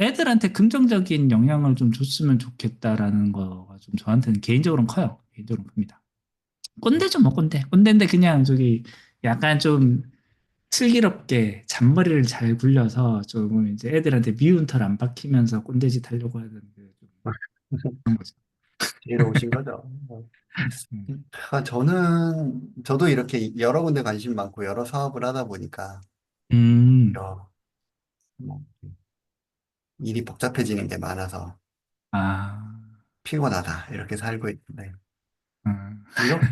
애들한테 긍정적인 영향을 좀 줬으면 좋겠다라는 거가 좀 저한테는 개인적으로는 커요. 개인적으로 큽니다. 꼰대죠, 뭐 꼰대. 꼰대인데 그냥 저기 약간 좀 슬기롭게 잔머리를 잘 굴려서 조금 이제 애들한테 미운 털 안 박히면서 꼰대짓 하려고 하는 그좀 그런 거죠. 지혜로우신 거죠. 음. 저도 이렇게 여러 군데 관심 많고 여러 사업을 하다 보니까, 음. 여- 뭐, 일이 복잡해지는 게 많아서 아. 피곤하다. 이렇게 살고 있는데, 음. 이렇게,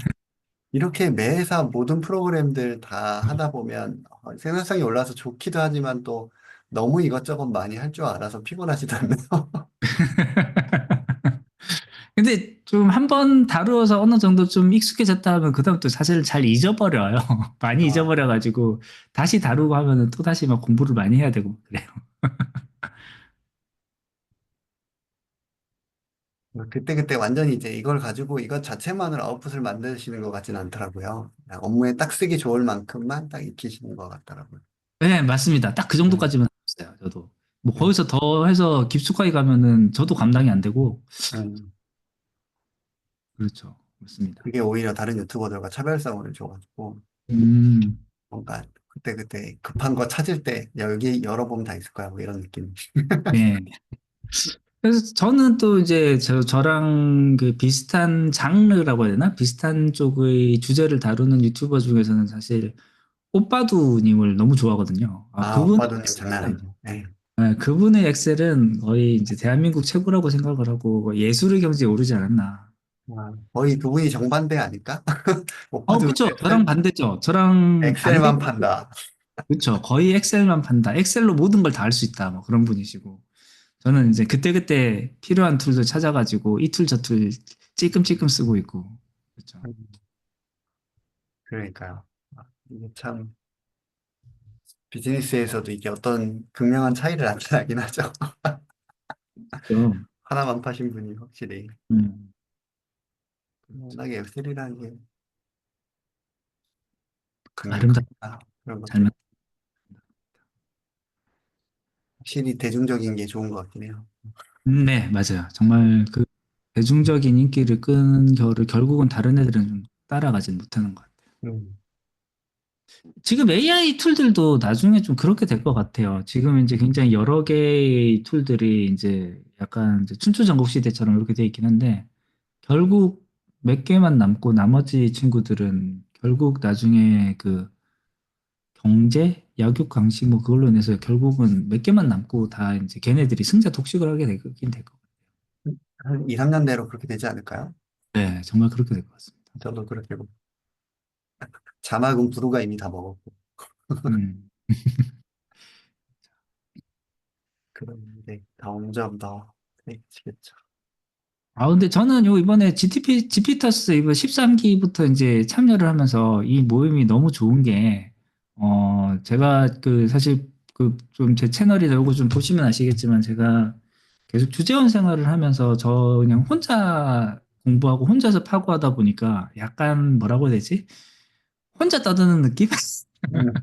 이렇게 매사 모든 프로그램들 다 하다 보면 생산성이 올라서 좋기도 하지만 또 너무 이것저것 많이 할 줄 알아서 피곤하지도 않나요? 근데 좀 한 번 다루어서 어느 정도 좀 익숙해졌다 하면 그다음부터 사실 잘 잊어버려요. 많이 아, 잊어버려가지고 다시 다루고 하면은 또 다시 막 공부를 많이 해야 되고 그래요. 그때그때 완전히 이제 이걸 가지고 이것 자체만으로 아웃풋을 만드시는 것 같진 않더라고요. 그냥 업무에 딱 쓰기 좋을 만큼만 딱 익히시는 것 같더라고요. 네, 맞습니다. 딱 그 음, 정도까지만 했어요. 저도. 뭐 음, 거기서 더 해서 깊숙하게 가면은 저도 감당이 안 되고 음. 그렇죠. 맞습니다. 그게 오히려 다른 유튜버들과 차별성을 줘가지고 음, 뭔가 그때그때 급한 거 찾을 때 여기 열어보면 다 있을 거야 뭐 이런 느낌. 네. 그래서 저는 또 이제 저랑 그 비슷한 장르라고 해야 되나? 비슷한 쪽의 주제를 다루는 유튜버 중에서는 사실 오빠두님을 너무 좋아하거든요. 아, 아, 그분의 오빠도님 장난 엑셀은, 아니죠. 네. 그분의 엑셀은 거의 이제 대한민국 최고라고 생각을 하고 예술의 경지에 오르지 않았나. 아, 거의 그분이 정반대 아닐까? 오빠도 그쵸. 저랑 엑셀, 반대죠. 저랑 반대. 엑셀만 판다. 그쵸. 거의 엑셀만 판다. 엑셀로 모든 걸 다 할 수 있다. 뭐 그런 분이시고. 저는 이제 그때그때 필요한 툴도 찾아가지고 이 툴 저 툴 찔끔찔끔 쓰고 있고. 그렇죠. 그러니까요. 아, 이게 참 비즈니스에서도 이게 어떤 극명한 차이를 나타나긴 하죠. 그렇죠. 하나만 파신 분이 확실히 음, 워낙에 엑셀이라는 게 아름답, 강력하니까 그런 잘 것들 맞, 확실히 대중적인 게 좋은 것 같긴 해요. 네, 맞아요. 정말 그 대중적인 인기를 끈 결을 결국은 다른 애들은 좀 따라가진 못하는 것 같아요. 음, 지금 AI 툴들도 나중에 좀 그렇게 될 것 같아요. 지금 이제 굉장히 여러 개의 툴들이 이제 약간 이제 춘추전국 시대처럼 이렇게 돼 있긴 한데 결국 몇 개만 남고 나머지 친구들은 결국 나중에 그 경제, 약육 강식 뭐 그걸로 인해서 결국은 몇 개만 남고 다 이제 걔네들이 승자 독식을 하게 되긴 될 것 같아요. 한 2, 3년 내로 그렇게 되지 않을까요? 네, 정말 그렇게 될 것 같습니다. 저도 그렇게 보고. 자막은 부두가 이미 다 먹었고. 음. 그런데 점점 더 세지겠죠. 아, 근데 저는 요 이번에 지피터스 이번 13기부터 이제 참여를 하면서 이 모임이 너무 좋은 게, 제가 그 사실 그 좀 제 채널이 나오고 좀 보시면 아시겠지만 제가 계속 주재원 생활을 하면서 저 그냥 혼자 공부하고 혼자서 파고하다 보니까 약간 뭐라고 해야 되지? 혼자 떠드는 느낌? 음,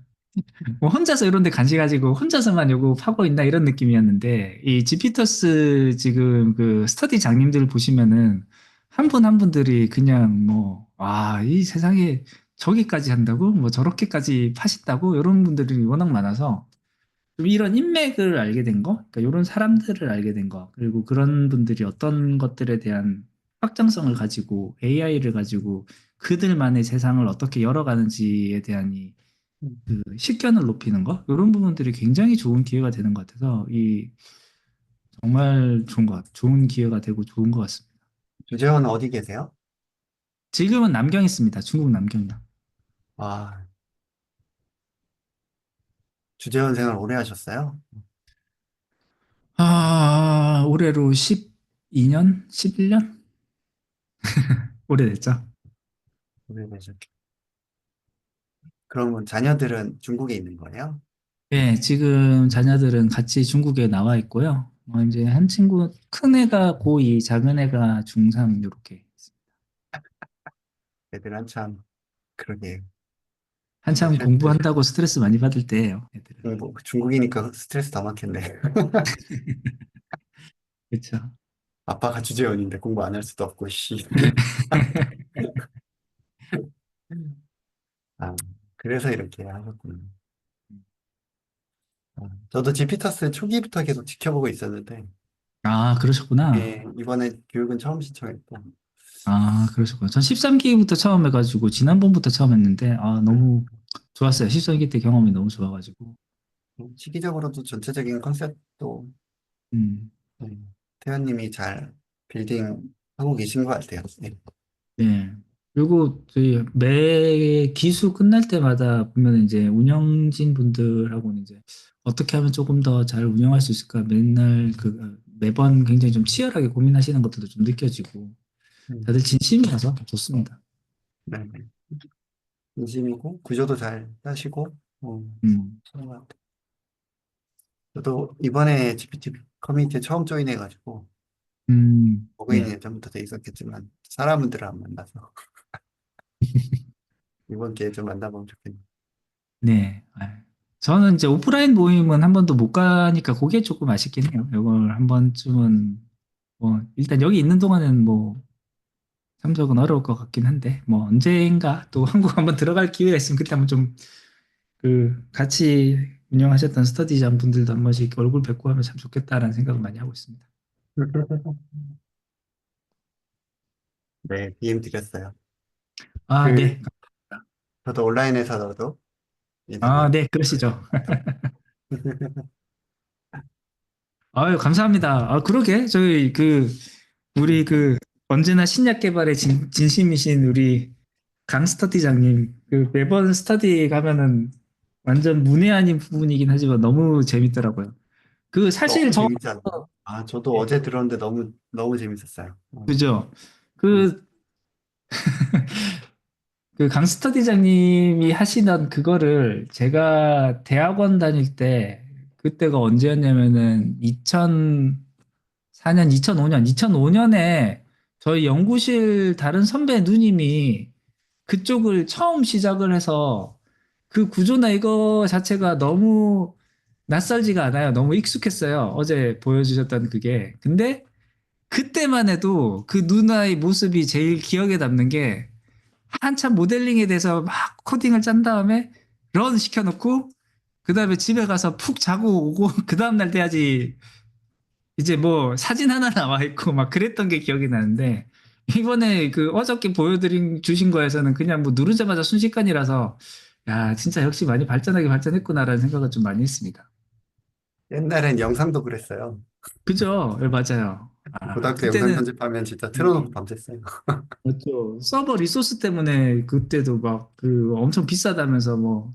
뭐 혼자서 이런 데 간식 가지고 혼자서만 요거 파고 있나 이런 느낌이었는데 이 지피터스 지금 그 스터디 장님들 보시면은 한 분 한 분들이 그냥 뭐 와, 이 세상에 저기까지 한다고? 뭐 저렇게까지 파신다고? 이런 분들이 워낙 많아서 좀 이런 인맥을 알게 된 거, 그러니까 이런 사람들을 알게 된 거, 그리고 그런 분들이 어떤 것들에 대한 확장성을 가지고 AI를 가지고 그들만의 세상을 어떻게 열어가는지에 대한 그 식견을 높이는 거 이런 부분들이 굉장히 좋은 기회가 되는 것 같아서 이 정말 좋은 기회가 되고 좋은 것 같습니다. 주재원 어디 계세요? 지금은 남경 있습니다. 중국 남경이요. 아, 주재원 생활 오래 하셨어요? 올해로 12년, 11년 오래됐죠. 오래 되셨죠. 그러면 자녀들은 중국에 있는 거예요? 네, 지금 자녀들은 같이 중국에 나와 있고요. 이제 한 친구 큰 애가 고2, 작은 애가 중3 이렇게 애들 한참, 그러게. 한참 어쩔 때, 공부한다고 스트레스 많이 받을 때예요. 애들은. 중국이니까 스트레스 더 많겠네. 그렇죠. 아빠가 주재원인데 공부 안 할 수도 없고, 씨. 아, 그래서 이렇게 하셨구나. 저도 지피터스 초기부터 계속 지켜보고 있었는데, 아, 그러셨구나. 예, 이번에 교육은 처음 신청했고, 아, 그러셨구나. 전 13기부터 처음 해가지고, 지난번부터 처음 했는데, 아, 너무 좋았어요. 13기 때 경험이 너무 좋아가지고. 시기적으로도 전체적인 컨셉도 음, 태연님이 잘 빌딩하고 계신 것 같아요. 네. 네. 그리고 저희 매 기수 끝날 때마다 보면 이제 운영진 분들하고는 이제 어떻게 하면 조금 더 잘 운영할 수 있을까 맨날 매번 굉장히 좀 치열하게 고민하시는 것들도 좀 느껴지고 다들 진심이라서 좋습니다. 네. 네. 진심이고 구조도 잘 짜시고 음, 그런 것 같아요. 저도 이번에 GPT 커뮤니티에 처음 조인해가지고 로그인이 네. 예전부터 돼 있었겠지만 사람들을 안 만나서 이번 기회에 좀 만나보면 좋겠네요. 네. 저는 이제 오프라인 모임은 한 번도 못 가니까 그게 조금 아쉽긴 해요. 이걸 한 번쯤은 뭐 일단 여기 있는 동안은 뭐 참석은 어려울 것 같긴 한데 뭐 언젠가 또 한국 한번 들어갈 기회가 있으면 그때 한번 좀 그 같이 운영하셨던 스터디장 분들도 한 번씩 얼굴 뵙고 하면 참 좋겠다라는 생각을 많이 하고 있습니다. 네, DM 드렸어요. 아, 그 네. 저도 온라인에서도 아, 예전에 네. 그러시죠. 아유, 감사합니다. 아, 그러게. 저희 우리 언제나 신약 개발에 진심이신 우리 강 스터디장님, 매번 스터디 가면은 완전 문외 아닌 부분이긴 하지만 너무 재밌더라고요. 사실 너무 저, 재밌지 않나요? 아, 저도 네, 어제 들었는데 너무 너무 재밌었어요. 그죠? 음. 그, 강 스터디장님이 하시던 그거를 제가 대학원 다닐 때, 그때가 언제였냐면은 2004년, 2005년에 저희 연구실 다른 선배 누님이 그쪽을 처음 시작을 해서 그 구조나 이거 자체가 너무 낯설지가 않아요. 너무 익숙했어요. 어제 보여주셨던 그게. 근데 그때만 해도 그 누나의 모습이 제일 기억에 남는 게 한참 모델링에 대해서 막 코딩을 짠 다음에 런 시켜놓고 그 다음에 집에 가서 푹 자고 오고 그 다음날 돼야지 이제 뭐 사진 하나 나와 있고 막 그랬던 게 기억이 나는데 이번에 어저께 주신 거에서는 그냥 뭐 누르자마자 순식간이라서 야, 진짜 역시 많이 발전하게 발전했구나라는 생각을 좀 많이 했습니다. 옛날엔 영상도 그랬어요. 그죠? 네, 맞아요. 아, 고등학교 영상 그때는 편집하면 진짜 틀어놓고 밤샜어요. 맞죠. 서버 리소스 때문에 그때도 막 엄청 비싸다면서 뭐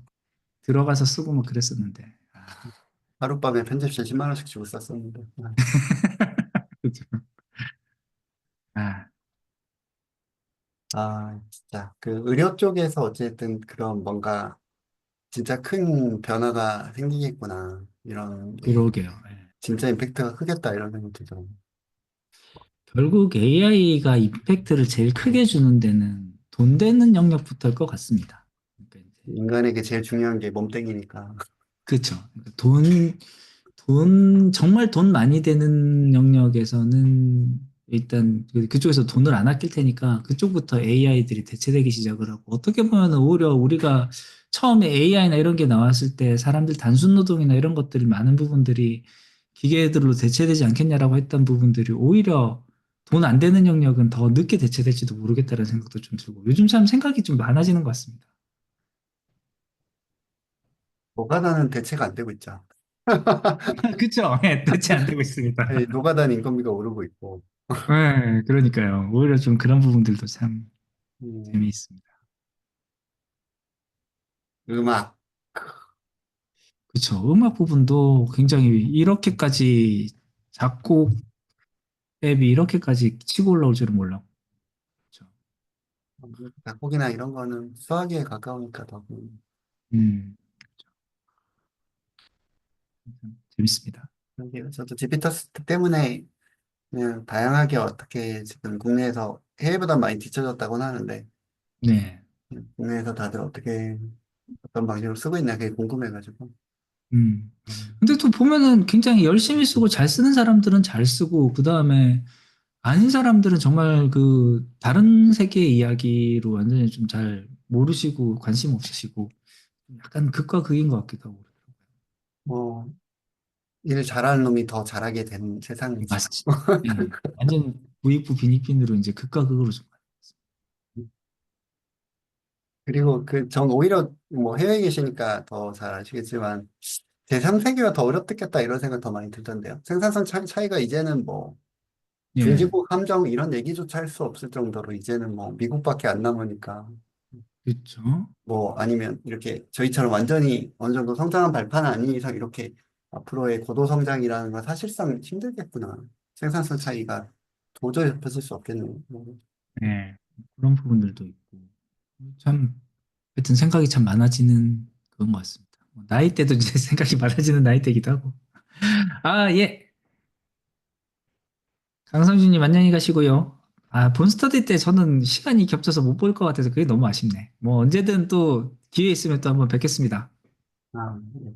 들어가서 쓰고 뭐 그랬었는데. 하룻밤에 편집실 10만 원씩 주고 썼었는데. 그죠. 아, 아, 진짜. 그 의료 쪽에서 어쨌든 그런 뭔가 진짜 큰 변화가 생기겠구나. 이런 게 그러게요. 예. 진짜 임팩트가 크겠다. 이런 생각이 들더라고요. 결국 AI가 임팩트를 제일 크게 주는 데는 돈 되는 영역부터일 것 같습니다. 그러니까 이제 인간에게 제일 중요한 게 몸뚱이니까. 그렇죠. 그러니까 정말 돈 많이 되는 영역에서는 일단 그쪽에서 돈을 안 아낄 테니까 그쪽부터 AI들이 대체되기 시작을 하고 어떻게 보면 오히려 우리가 처음에 AI나 이런 게 나왔을 때 사람들 단순 노동이나 이런 것들이 많은 부분들이 기계들로 대체되지 않겠냐라고 했던 부분들이 오히려 돈 안 되는 영역은 더 늦게 대체될지도 모르겠다는 생각도 좀 들고 요즘 참 생각이 좀 많아지는 것 같습니다. 노가다는 대체가 안 되고 있죠. 그렇죠. 대체 안 되고 있습니다. 아니, 노가다는 인건비가 오르고 있고. 네, 그러니까요. 오히려 좀 그런 부분들도 참 음, 재미있습니다. 음악. 그렇죠. 음악 부분도 굉장히 이렇게까지 작곡 앱이 이렇게까지 치고 올라올 줄은 몰랐고. 그렇죠. 작곡이나 이런 거는 수학에 가까우니까 더. 음, 재밌습니다. 저도 지피터스 때문에 그냥 다양하게 어떻게 지금 국내에서 해외보다 많이 뒤쳐졌다고는 하는데 네. 국내에서 다들 어떻게 어떤 방식으로 쓰고 있나 그게 궁금해가지고. 음. 근데 또 보면은 굉장히 열심히 쓰고 잘 쓰는 사람들은 잘 쓰고, 그 다음에 아닌 사람들은 정말 다른 세계의 이야기로 완전히 좀 잘 모르시고 관심 없으시고, 약간 극과 극인 것 같기도 하고. 뭐 일 잘하는 놈이 더 잘하게 된 세상이죠. 맞지. 예. 완전 부익부 빈익빈으로 이제 극과 극으로 좀. 그리고 전 오히려 뭐 해외에 계시니까 더 잘 아시겠지만 제3세계가 더 어렵겠다 이런 생각 더 많이 들던데요. 생산성 차이가 이제는 뭐 예. 중진국 함정 이런 얘기조차 할 수 없을 정도로 이제는 뭐 미국밖에 안 남으니까 그렇죠. 뭐 아니면 이렇게 저희처럼 완전히 어느 정도 성장한 발판은 아닌 이상 이렇게 앞으로의 고도 성장이라는 건 사실상 힘들겠구나. 생산성 차이가 도저히 좁혀질 수 없겠네요. 네, 그런 부분들도 있고 참 하여튼 생각이 참 많아지는 그런 것 같습니다. 뭐 나이 때도 이제 생각이 많아지는 나이대기도 하고. 아, 예. 강성준님 안녕히 가시고요. 아, 본스터디 때 저는 시간이 겹쳐서 못 볼 것 같아서 그게 너무 아쉽네. 뭐 언제든 또 기회 있으면 또 한번 뵙겠습니다. 아, 예.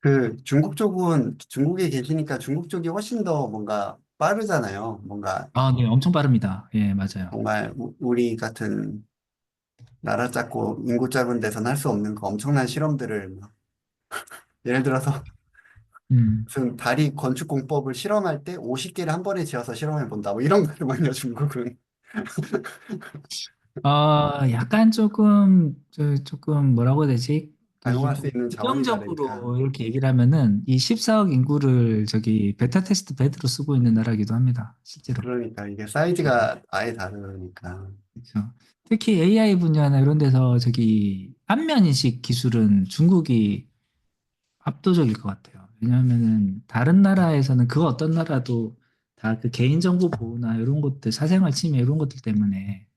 그 중국 쪽은 중국에 계시니까 중국 쪽이 훨씬 더 뭔가 빠르잖아요. 뭔가 아, 네, 엄청 빠릅니다. 예, 맞아요. 정말 우리 같은 나라 작고 인구 작은 데서는 할 수 없는 그 엄청난 실험들을 막 예를 들어서 음. 무슨 다리 건축 공법을 실험할 때 50개를 한 번에 지어서 실험해 본다. 뭐 이런 거를만요 중국은 약간 조금 뭐라고 해야 되지? 그 좀 사용할 수 있는 자원이 다르니까. 부정적으로 이렇게 얘기를 하면은 이 14억 인구를 저기 베타 테스트 베드로 쓰고 있는 나라기도 합니다. 실제로. 그러니까 이게 사이즈가 아예 다르니까. 그렇죠. 특히 AI 분야나 이런 데서 저기 안면 인식 기술은 중국이 압도적일 것 같아요. 왜냐하면은 다른 나라에서는 그 어떤 나라도 다 그 개인정보 보호나 이런 것들, 사생활 침해 이런 것들 때문에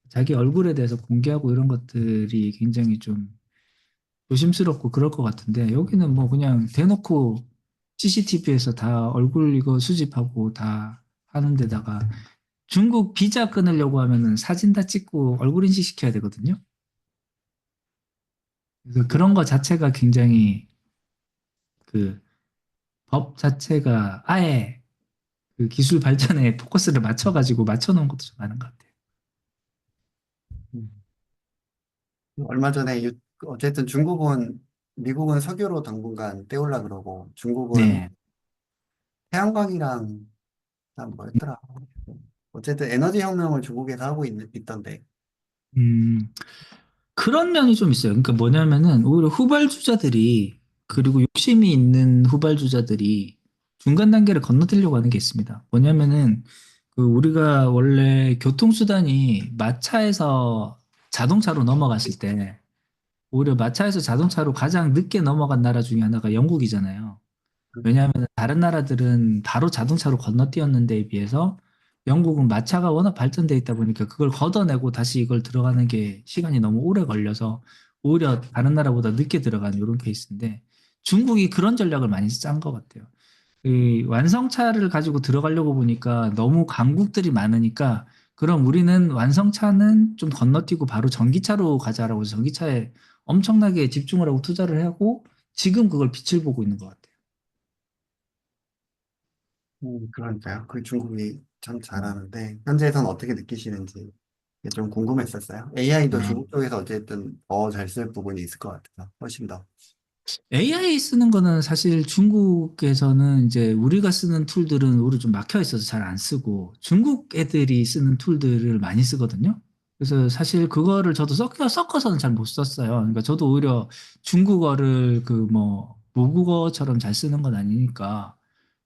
자기 얼굴에 대해서 공개하고 이런 것들이 굉장히 좀 조심스럽고 그럴 것 같은데 여기는 뭐 그냥 대놓고 CCTV에서 다 얼굴 이거 수집하고 다 하는 데다가 중국 비자 끊으려고 하면은 사진 다 찍고 얼굴 인식 시켜야 되거든요. 그래서 그런 거 자체가 굉장히 그 법 자체가 아예 그 기술 발전에 포커스를 맞춰가지고 맞춰놓은 것도 좀 많은 것 같아요. 음. 얼마 전에 어쨌든 중국은 미국은 석유로 당분간 때우려 그러고 중국은 네. 태양광이랑 뭐였더라. 어쨌든 에너지 혁명을 중국에서 하고 있던데. 음, 그런 면이 좀 있어요. 그러니까 뭐냐면은 오히려 후발주자들이 그리고 욕심이 있는 후발주자들이 중간 단계를 건너뛰려고 하는 게 있습니다. 뭐냐면은 그 우리가 원래 교통수단이 마차에서 자동차로 넘어갔을 때 오히려 마차에서 자동차로 가장 늦게 넘어간 나라 중에 하나가 영국이잖아요. 왜냐하면 다른 나라들은 바로 자동차로 건너뛰었는 데에 비해서 영국은 마차가 워낙 발전돼 있다 보니까 그걸 걷어내고 다시 이걸 들어가는 게 시간이 너무 오래 걸려서 오히려 다른 나라보다 늦게 들어가는 이런 케이스인데 중국이 그런 전략을 많이 짠 것 같아요. 이 완성차를 가지고 들어가려고 보니까 너무 강국들이 많으니까 그럼 우리는 완성차는 좀 건너뛰고 바로 전기차로 가자라고 해서 전기차에 엄청나게 집중을 하고 투자를 하고 지금 그걸 빛을 보고 있는 것 같아요. 그러니까요. 그 중국이 참 잘하는데 현재에선 어떻게 느끼시는지 이게 좀 궁금했었어요. AI도 아, 중국 쪽에서 어쨌든 더 잘 쓸 부분이 있을 것 같아서 훨씬 더. AI 쓰는 거는 사실 중국에서는 이제 우리가 쓰는 툴들은 오히려 좀 막혀 있어서 잘 안 쓰고 중국 애들이 쓰는 툴들을 많이 쓰거든요. 그래서 사실 그거를 저도 섞어서는 잘 못 썼어요. 그러니까 저도 오히려 중국어를 그 뭐 모국어처럼 잘 쓰는 건 아니니까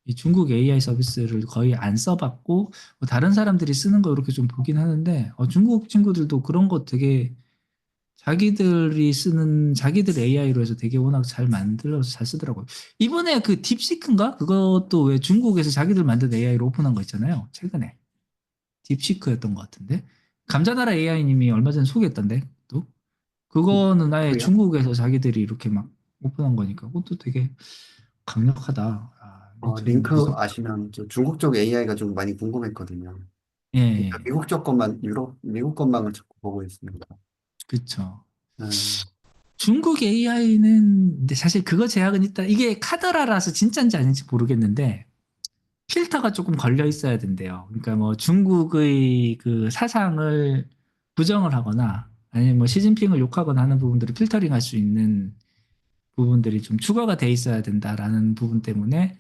이 중국 AI 서비스를 거의 안 써봤고 뭐 다른 사람들이 쓰는 거 이렇게 좀 보긴 하는데 중국 친구들도 그런 거 되게 자기들이 쓰는 자기들 AI로 해서 되게 워낙 잘 만들어서 잘 쓰더라고요. 이번에 그 딥시크인가? 그것도 왜 중국에서 자기들 만든 AI로 오픈한 거 있잖아요. 최근에. 딥시크였던 것 같은데. 감자나라 AI님이 얼마 전에 소개했던데. 또. 그거는 아예 그고요. 중국에서 자기들이 이렇게 막 오픈한 거니까 그것도 되게 강력하다. 아, 이게 좀 링크 무섭다. 아시면 저 중국 쪽 AI가 좀 많이 궁금했거든요. 예, 그러니까 예. 미국 쪽 것만 미국 것만을 자꾸 보고 있습니다. 그쵸. 음, 중국 AI는 근데 사실 그거 제약은 있다. 이게 카더라라서 진짜인지 아닌지 모르겠는데 필터가 조금 걸려 있어야 된대요. 그러니까 뭐 중국의 그 사상을 부정을 하거나 아니면 뭐 시진핑을 욕하거나 하는 부분들을 필터링 할 수 있는 부분들이 좀 추가가 돼 있어야 된다라는 부분 때문에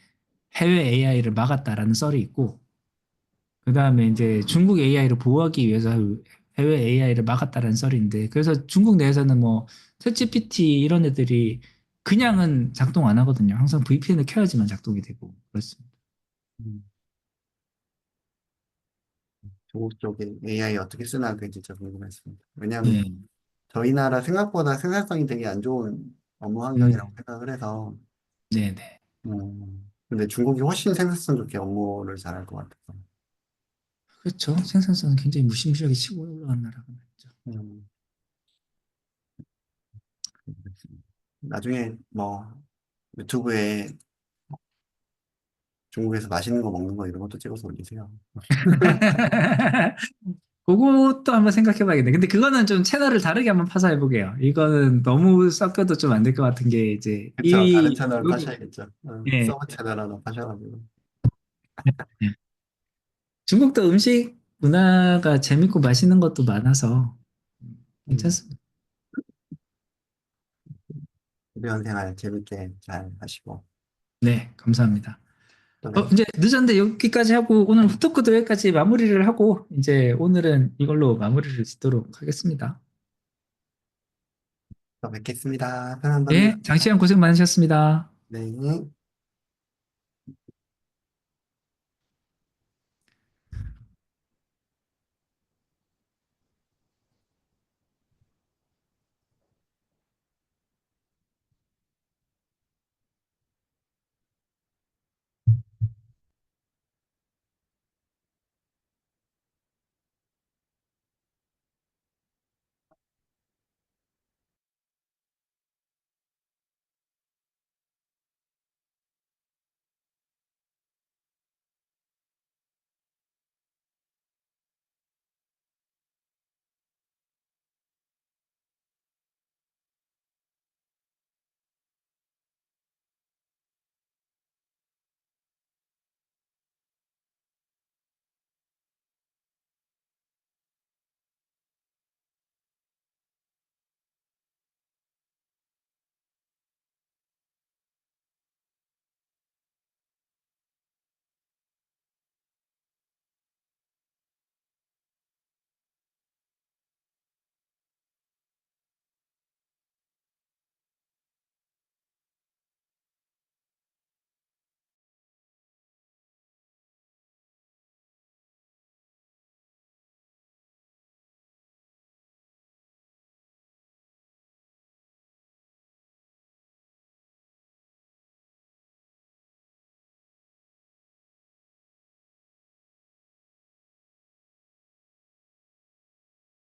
해외 AI를 막았다라는 썰이 있고 그다음에 이제 중국 AI를 보호하기 위해서 해외 AI를 막았다라는 썰인데 그래서 중국 내에서는 뭐 챗GPT 이런 애들이 그냥은 작동 안 하거든요. 항상 VPN을 켜야지만 작동이 되고 그렇습니다. 음, 중국 쪽에 AI 어떻게 쓰나 그게 진짜 궁금했습니다. 왜냐하면 네, 저희 나라 생각보다 생산성이 되게 안 좋은 업무 음, 환경이라고 생각을 해서 네, 네. 음, 근데 중국이 훨씬 생산성 좋게 업무를 잘할 것 같아서. 그렇죠. 생산성은 굉장히 무시무시하게 치고 올라간 나라가 맞죠. 음, 나중에 뭐 유튜브에 중국에서 맛있는 거 먹는 거 이런 것도 찍어서 올리세요. 그것도 한번 생각해 봐야겠네. 근데 그거는 좀 채널을 다르게 한번 파서 해보게요. 이거는 너무 섞여도 좀 안 될 것 같은 게 이제 그쵸. 다른 채널 파셔야겠죠. 예. 서브 채널 하나 파셔가지고. 중국도 음식 문화가 재밌고 맛있는 것도 많아서 음, 괜찮습니다. 해변 생활 재밌게 잘 하시고. 네, 감사합니다. 또 뵙- 이제 늦었는데 여기까지 하고 오늘 후토크도 여기까지 마무리를 하고 이제 오늘은 이걸로 마무리를 짓도록 하겠습니다. 또 뵙겠습니다. 편한 밤 예, 되세요. 장시간 고생 많으셨습니다. 네.